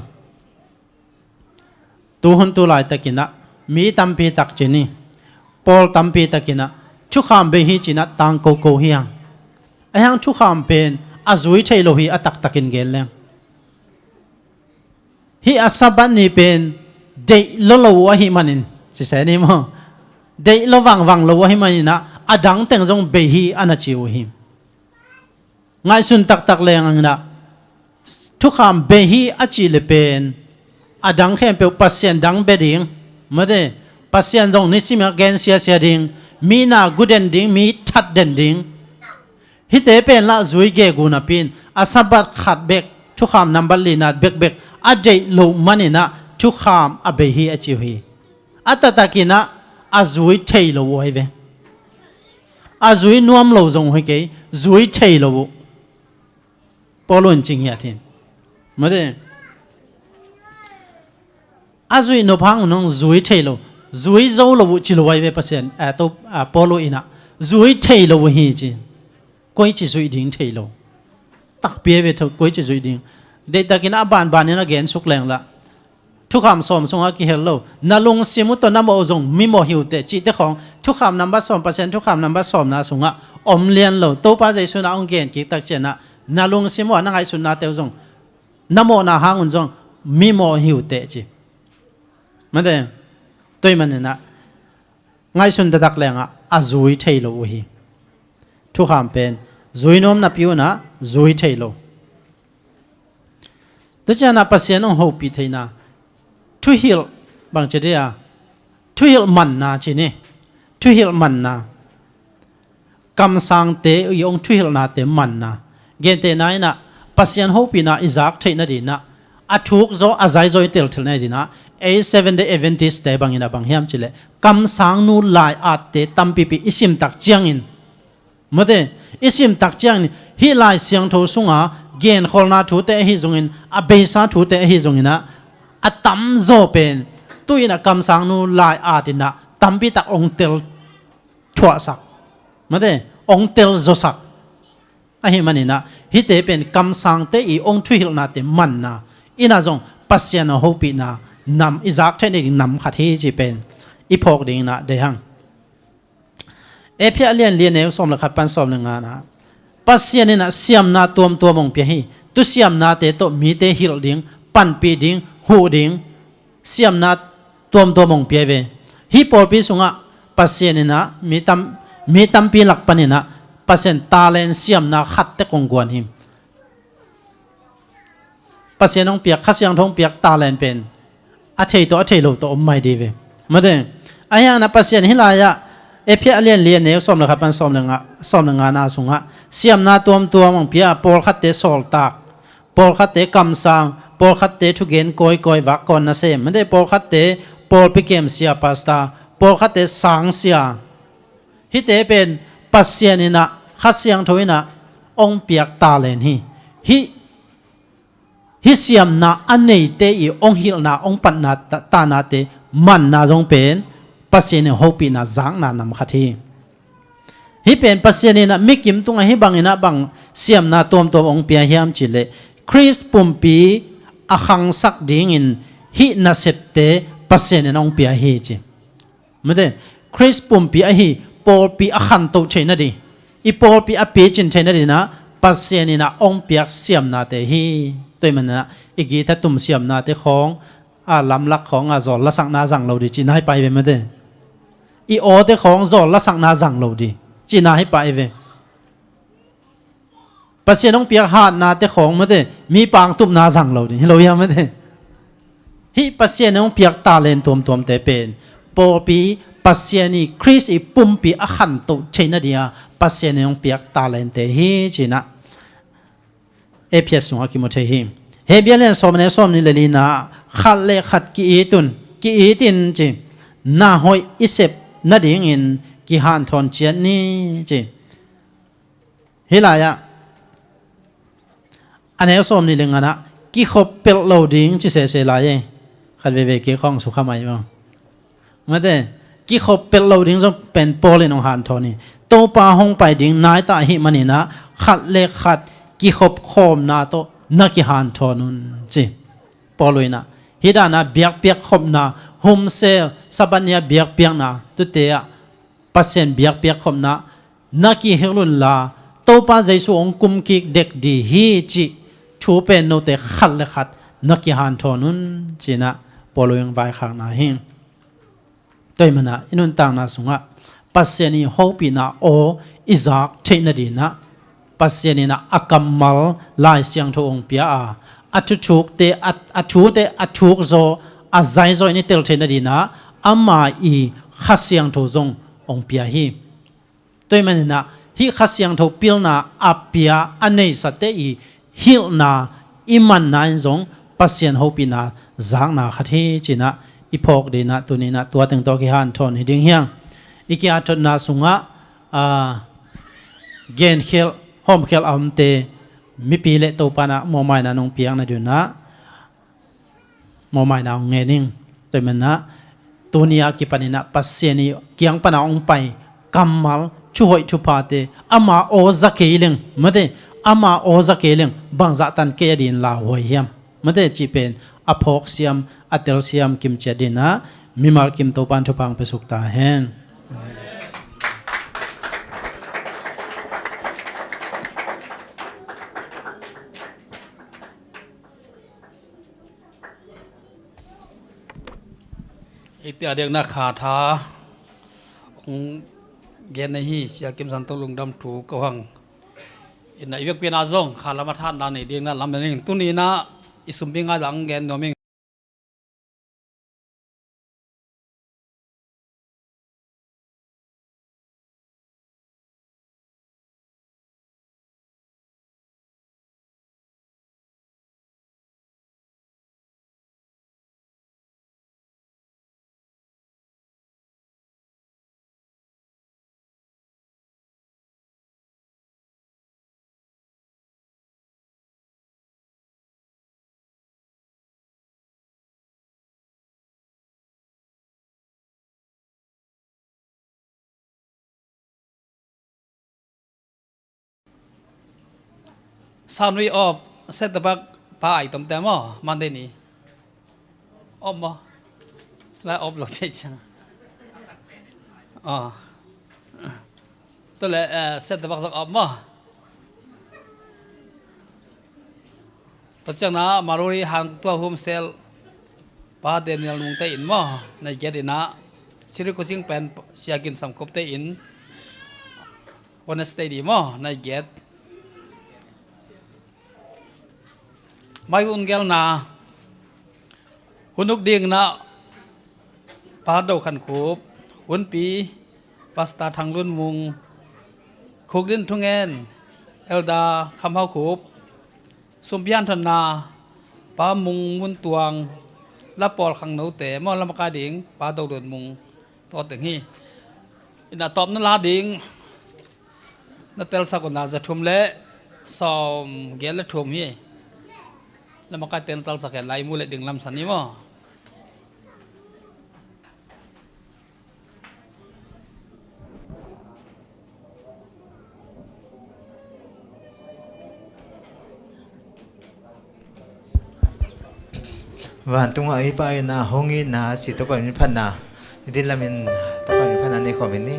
ตัวหุ่นตัวลายตะกินะมีตัมปีตักเจนี่ปอลตัมปีตะกินะทุกคำเบฮีจินะตังโกโกฮียังไอ้ยังทุกคำเป็นอาจุยเทโลฮีอัตักตักินเกลเลงฮีอาสับันนี่เป็นเดลโลวะฮิมันินสิเสนี่มั้งเดลวังโลวะฮิมันินะอดังเต็งจงเบฮีอันจิวฮิมไงสุนตักเลงอันนะทุกคำเบฮีอาจิเลเป็นอดังแค่เป็นปัสเซียนดังเบดิงไม่ได้ปัสเซียนจงนิสิมเกนเสียดิงมีนากุเดนดิงมีทัดเดนดิงฮิเตเป็นละจุยเกกูนับปินอาสับัดขัดเบกทุกคำนับบัลลีนัดเบกอาเจโลมันนี่นะทุกคำอาเบฮีอาจิวฮีอัตตะกินะอาจุยเทโลวะเวอาจุยนวมโลจงให้เกยจุยเทโลวปอลุนจริงอย่างที่ไม่ได้อาจุยนพังน้องจุยเทโลจุยโจโลวจิโลวะเวเปอร์เซ็นต์ตัวปอลุอินะจุยเทโลวะฮีจีก้อยจิจุยดิ้งเทโลตักเปียเวทก้อยจิจุยดิ้งเด็กตะกินอาบานนี่นะเกณฑ์สุกแรงละทุกคำสมสงฆ์กิเฮลโลนาลงซิมุตตนามโอจงมิโมหิวเตจิตของทุกคำนับบัสอมเปอร์เซ็นต์ทุกคำนับบัสอมนะสงฆ์อมเลียนโลโตป้าใจสุนาองเกณฑ์กิตักเจนะนาลงซิมุนังไอสุนาเตวจงนามโอนาหางอุนจงมิโมหิวเตจิมันเดตัวมันเนี่ยนะไงสุนตักแรงอ่ะอาจุยเทโลวีทุกคำเป็นจุยนมนับอยู่นะจุยเทโลตัวเจ้านับเปอร์เซ็นต์องหูปีเทนะทุฮิลบางเจดีย์ทุฮิลมันนาจีนี่ทุฮิลมันนากำสังเตยองทุฮิลนาเตมันนาเกณฑ์เตนายนะปัสยันหูปีนาอิซักเทนดีนะอัทุกโซอาใจโซเตลเทนดีนะA7 Adventist เตบางอินะบางเฮียมจิเลกำสังนูลายอาเตตัมปีปีอิสิมตักเจียงอินเมื่อเดอิสิมตักเจียงนี่ฮิลายเสียงทูสุงาเกณฑ์คนนาทูเตฮิจงอินอเบซาทูเตฮิจงอินะอัตตัมโซเป็นตุยนะคำสั่งนูลายอาดินะตัมปิตาองเตลชัวสักมาเดองเตลโซสักไอ้มันนี่นะฮิตเตเป็นคำสั่งเตอีองทุยลนาเตมันนะ อินาจงปัสยานะฮูปีนานำอิจักเทนินำขัดที่จีเป็นอีพอกดิ่งนะเดียงเอพิอาเลียนเลียนเอวสมละขัดปันสมหนึ่งงานนะปัสยานี่นะเสียมนาตัวมงเปียฮีตุเสียมนาเตโตมีเตฮิลดิ่งปันปีดิ่งหูดิ่งเสียมนาตัวมงเปียเวฮีปอลปีสุงะปัสยานี่นะมีตัมปีหลักปันนี่นะปัสยาตาเลนเสียมนาขัดเตกงกวนหิมปัสยาน้องเปียกขัดเสียงท้องเปียกตาเลนเป็นอาเทยตัวอาเทยโลตัวอมไม่ดีเวมาเด้อายังนะปัสยานี่ลายะเอพิอาเลียนเลียนเนวสมละครับปันสมหนึ่งงานอาสุงะเสียมนาตัวมงเปียปอลขัดเตสอลตากปอลขัดเตกำสังปอลขัดเตทุเกนกอยวักก่อนนะเซมไม่ได้ปอลขัดเตปอลปิเกมเสียปาสตาปอลขัดเตสังเสียฮิเตเป็นปัสยานี่นะขัดเสียงทวินะองเปียกตาเลนฮิเสียมนาอันนี้เตอีองฮิลนาองปันนาตานาเตมันนาจงเป็นปัสยานี่ฮูปีนาจังนานำขัดที่ฮิเป็นปัสยานี่นะมิกิมตุงฮิบังนะบังเสียมนาตัวองเปียเฮียมจิเลคริสปุ่มปีอาคังสักดิ่งอินฮินาเซปเตปัสยานี่องเปียฮีจิไม่ได้คริสปุ่มปีอฮีปอลปีอาคันโตเชนดีอีปอลปีอปีจินเชนดีนะปัสยานี่นะองเปียเสียมนาเตฮีตัวมันนะอีกทีถ้าตุ่มเสียมนาเตของลำลักของจอลละสังนาจังเราดีจีน่าให้ไปเว้ไม่ได้อีโอเตของจอลละสังนาจังเราดีจีน่าให้ไปเว้ปัสยาน้องเปียกหาดนาเตของไม่ได้มีปางตุ่มนาจังเราดีเรายังไม่ได้ฮิปัสยาน้องเปียกตาเลนตัวเตเป็นปอปีปัสยานี่คริสอีปุ่มปีอาขันตุเชนเดียปัสยาน้องเปียกตาเลนเตฮีจีน่าเอพีเอสงอากิโมเทหิมเฮเบียเลนสมเนสมนิเลลีนาขัดเลขัดกีอีตินจีน่าหอยอิเซบนาดิ่งอินกิฮันทอนเชียนนี่จีเฮลายะอันเนสมนิเลงานะกิขบเปลโลดิ่งจีเสลายขัดเวกิข้องสุขามายมั้งมาเด้กิขบเปลโลดิ่งจงเป็นโปลินองฮันทอนี่โตปาหงไปดิ่งนายตาหิมันนี่นะขัดเลขัดกิขบโคมนาโตนักฮันทอนุนจีปอลวยนะฮิดานะเบียกเปียกขบนาโฮมเซลสับันยาเบียกเปียกนาตุเตะปัสเซนเบียกเปียกขบนานักเฮลุนลาโตปาใจสูองกุมกิกเด็กดีฮีจีชูเป็นโนเตขัดเลขัดนักฮันทอนุนจีนะปอลวยงไว้ข้างนาหิมตัวมันนะอินุนต่างนาสุงะปัสเซนีโฮปีนาโออิซักเทนดีนะปัสยานี่นะอักมัลลายเสียงทองเปียอัจฉุกเตอัจฉุกโซอัจใจโซนี่เตลเทนดีนะอามาอีขัดเสียงทององเปียฮีตัวมันนะฮีขัดเสียงทองเปียนาอัปเปียอันนี้สัตย์อีฮิลนาอิมันนายซงปัสยานโฮปีนาจังนาขัดฮีจีนะอีพอกดีนะตัวนี้นะตัวตึงตัวกิฮันทอนให้ดึงเฮียงอีกอย่างทนนาสุงะเกนเขลหอมเขลอัมเตมิปีเลตัวปานะมอไม่นะน้องเปียงนะดูนะมอไม่นะเงนิงตัวมันนะตัวนี้อากิปานินะปัสเซนีเกียงปานะองไปกัมมัลช่วยชุพาเตอามาโอซักเกลิงไม่ได้อามาโอซักเกลิงบางจัตันเกยดินลาหวยเฮียมไม่ได้จีเป็นอะพอกเซียมอะเทลเซียมกิมเจดินะมิมาลกิมตัวปันทุพังไปสุกตาเฮน
อีกเดียวเดียงนักขาท้าองเกณฑ์ในฮีเสียกิมสันตุลุงดำถูกวังอินในเวียกเปียนาซงขาลมาทานนานในเดียงนั้นลำเป็นตุนีนะอิสุมบิงอาดังเกณฑ์โนมิงสามวีออฟเซตบัก pa ai tom te mo man de ni om mo la om lo che chang tôi lại set the box up mo tôi chẳng na marori hàng tua home sale pa Daniel nung te in mo na get ina siri ko sing pen siakin sam kop te in Wednesday di mo na get mai un gel na hunuk ding na pa do khan khop hun pi pasta thang lun mung khuk din thungen elda kham hau khop sumpian thon na pa mung mun tuang la pol khang nau te mo la ka ding pa do don mung to teng hi ina top na la ding na tel sa ko na za thum le som gel la thum hi la ma ka tel tal sa ke lai mu le ding lam san ni mo
Van tung ai pa na hongi na si to pa min phan na din lamin to pa min phan ani ko min ni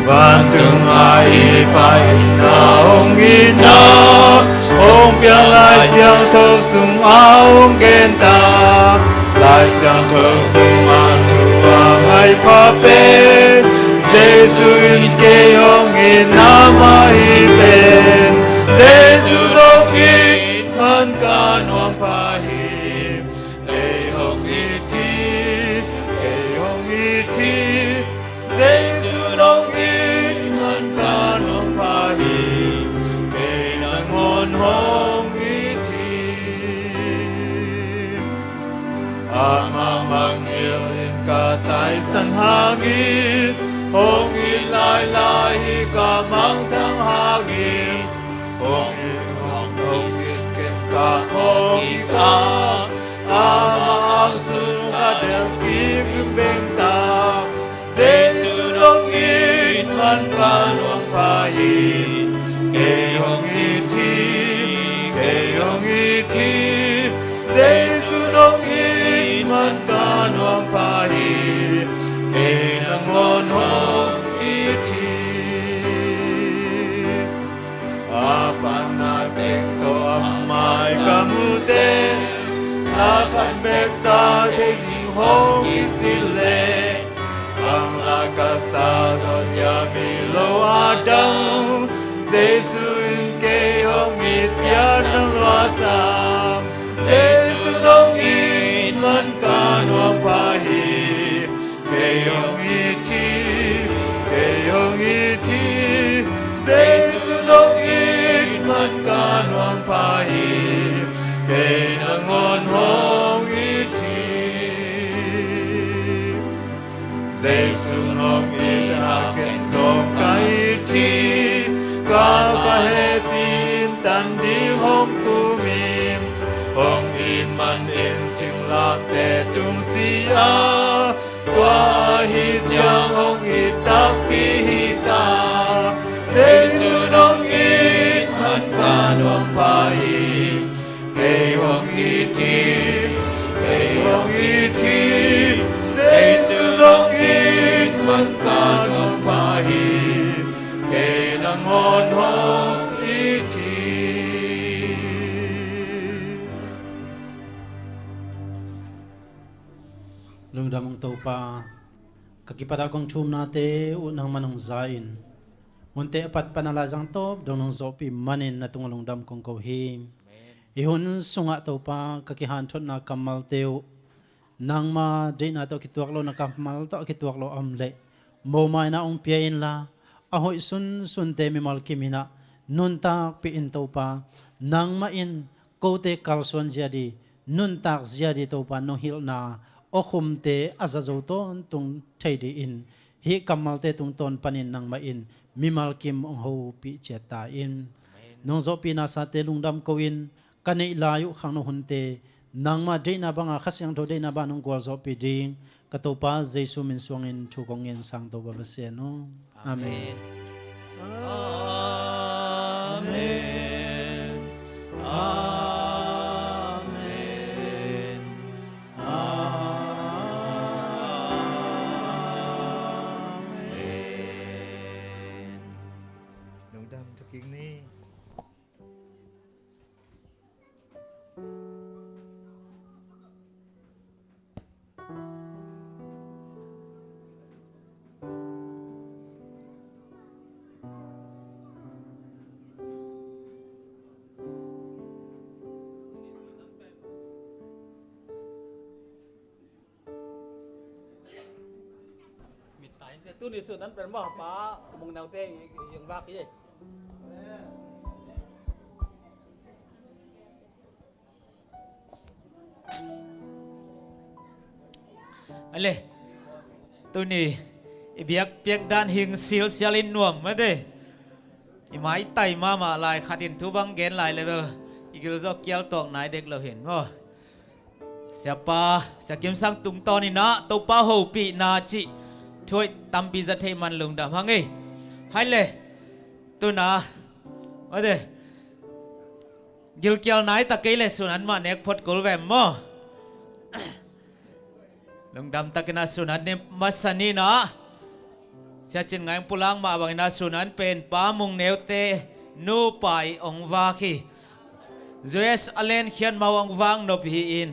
Van tung ai pa na hongi na ong piang lai xiang thâu sung ong gen ta lai xiang thâu sung an ai pa ben Giêsu in ke hong in nama hi ben Giêsu dong in man ka nuam pa hi ke hong i thi Giêsu dong in man ka nuam pa hi ke na ngon hong i thi ama mang yêu ka tai san hangin hong in lai lai hi ka mang thang hangin hong in ken ka hong i ka ama ang sun ka del ki beng ta Giêsu dong in man ka nuam pa hi ke hong i thi Giêsu dong in man ka nuam pa hi ke na ngon hong i thi apan na beng to amai ka mu te na kan bek sa te ding hong i le ang la ka sa zot ya mi lo adang Giêsu in ke hong i pia nang lo sam Giêsu dong in man ka nuam pa hi ke hong i thi Giêsu dong in man ka nuam pa hi ke na ngon hong i thi Giêsu hong in ha ken zom ka i thi ka happy in tan di hong ku mim hong in man in sing la te tung si a qua hi chang hong i tak pi hi ta Giêsu dong in man ka nuam pa hi ke hong i thi Giêsu dong in man ka nuam pa hi ke na ngon hong i thi
lung damong to pa kakipada kong chum na te unang manong zain unte apat panalazang top donong zopi manin na tungolong dam kong kauhim ihun sunga to pa kakihan thot na kamal teu nang ma de na to kituaklo na kamal to kituaklo amle mo mai na ong piain la ahoy sun te mi mal kimina nun tak pi in to pa nang ma in kote kalson jadi nun tak jadi to pa no hil na o khum te azazo ton tung theidi in hi kamal te tung ton panin nang ma in mimal kim ong ho pi cheta in nong zo pi na sa te lungdam ko in kanei layu khang no hun te nang ma de na banga khasyang tho de na ba nong gol zo pi ding ka to pa jesu min swangin thu kong yen sang to ba ba se no amen
Amen. Amen. Amen.
ลุงดำทุกกิ่งนี่
มีตายตู้ในส่วนนั้นเป็นบ่ป้ามงแนวเต้ยังรักยี่
Ale, tu ni, biak biak dan hing sil sialin nuam, mate. Imai tai mama lai khatin tu bang gen lai level, igil zo kial tong nai dek lo hin, mo. Siapa, sakim sang tung to ni na, tu pa ho pi na chi, thôi tam pi za thei man lung dam hang ei. Hai le, tu na, mate. Gil kial nai ta kei le sunan ma nek phot kol vem mo. Lung dam ta kena sunan ni masani na. Sia chin ngai pulang ma bang na sunan pen pa mung neu te nu pai ong va khi. Joes alen khian mawang wang nop hi in.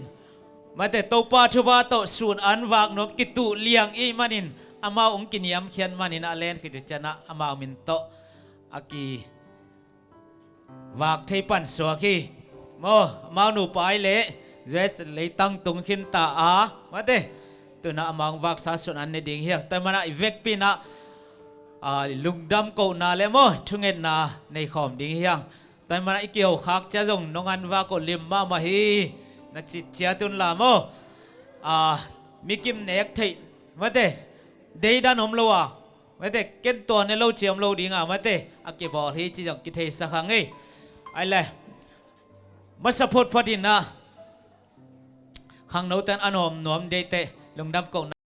Mate to pa thu ba to sun an wak nop kitu liang i manin ama ong kiniam khian manin alen khi de chana ama min to aki wak thei pan so khi. Mo ma nu pai le Joes le tang tung khin ta a. Mate tu na amang vak sa sun an ne ding hiang ta mana vek pina lungdam ko na le mo thungen na nei khom ding hiang ta mana ikiau khak cha jong nongan va ko lim ma ma hi na chi chia tun la mo mikim nek thei mate dei dan hom lo a mate ken to ne lo chiam lo ding a mate ake bo hi chi jong ki thei sa khang ei ai le ma support phatin na khang no tan anom nom de te lungdam ko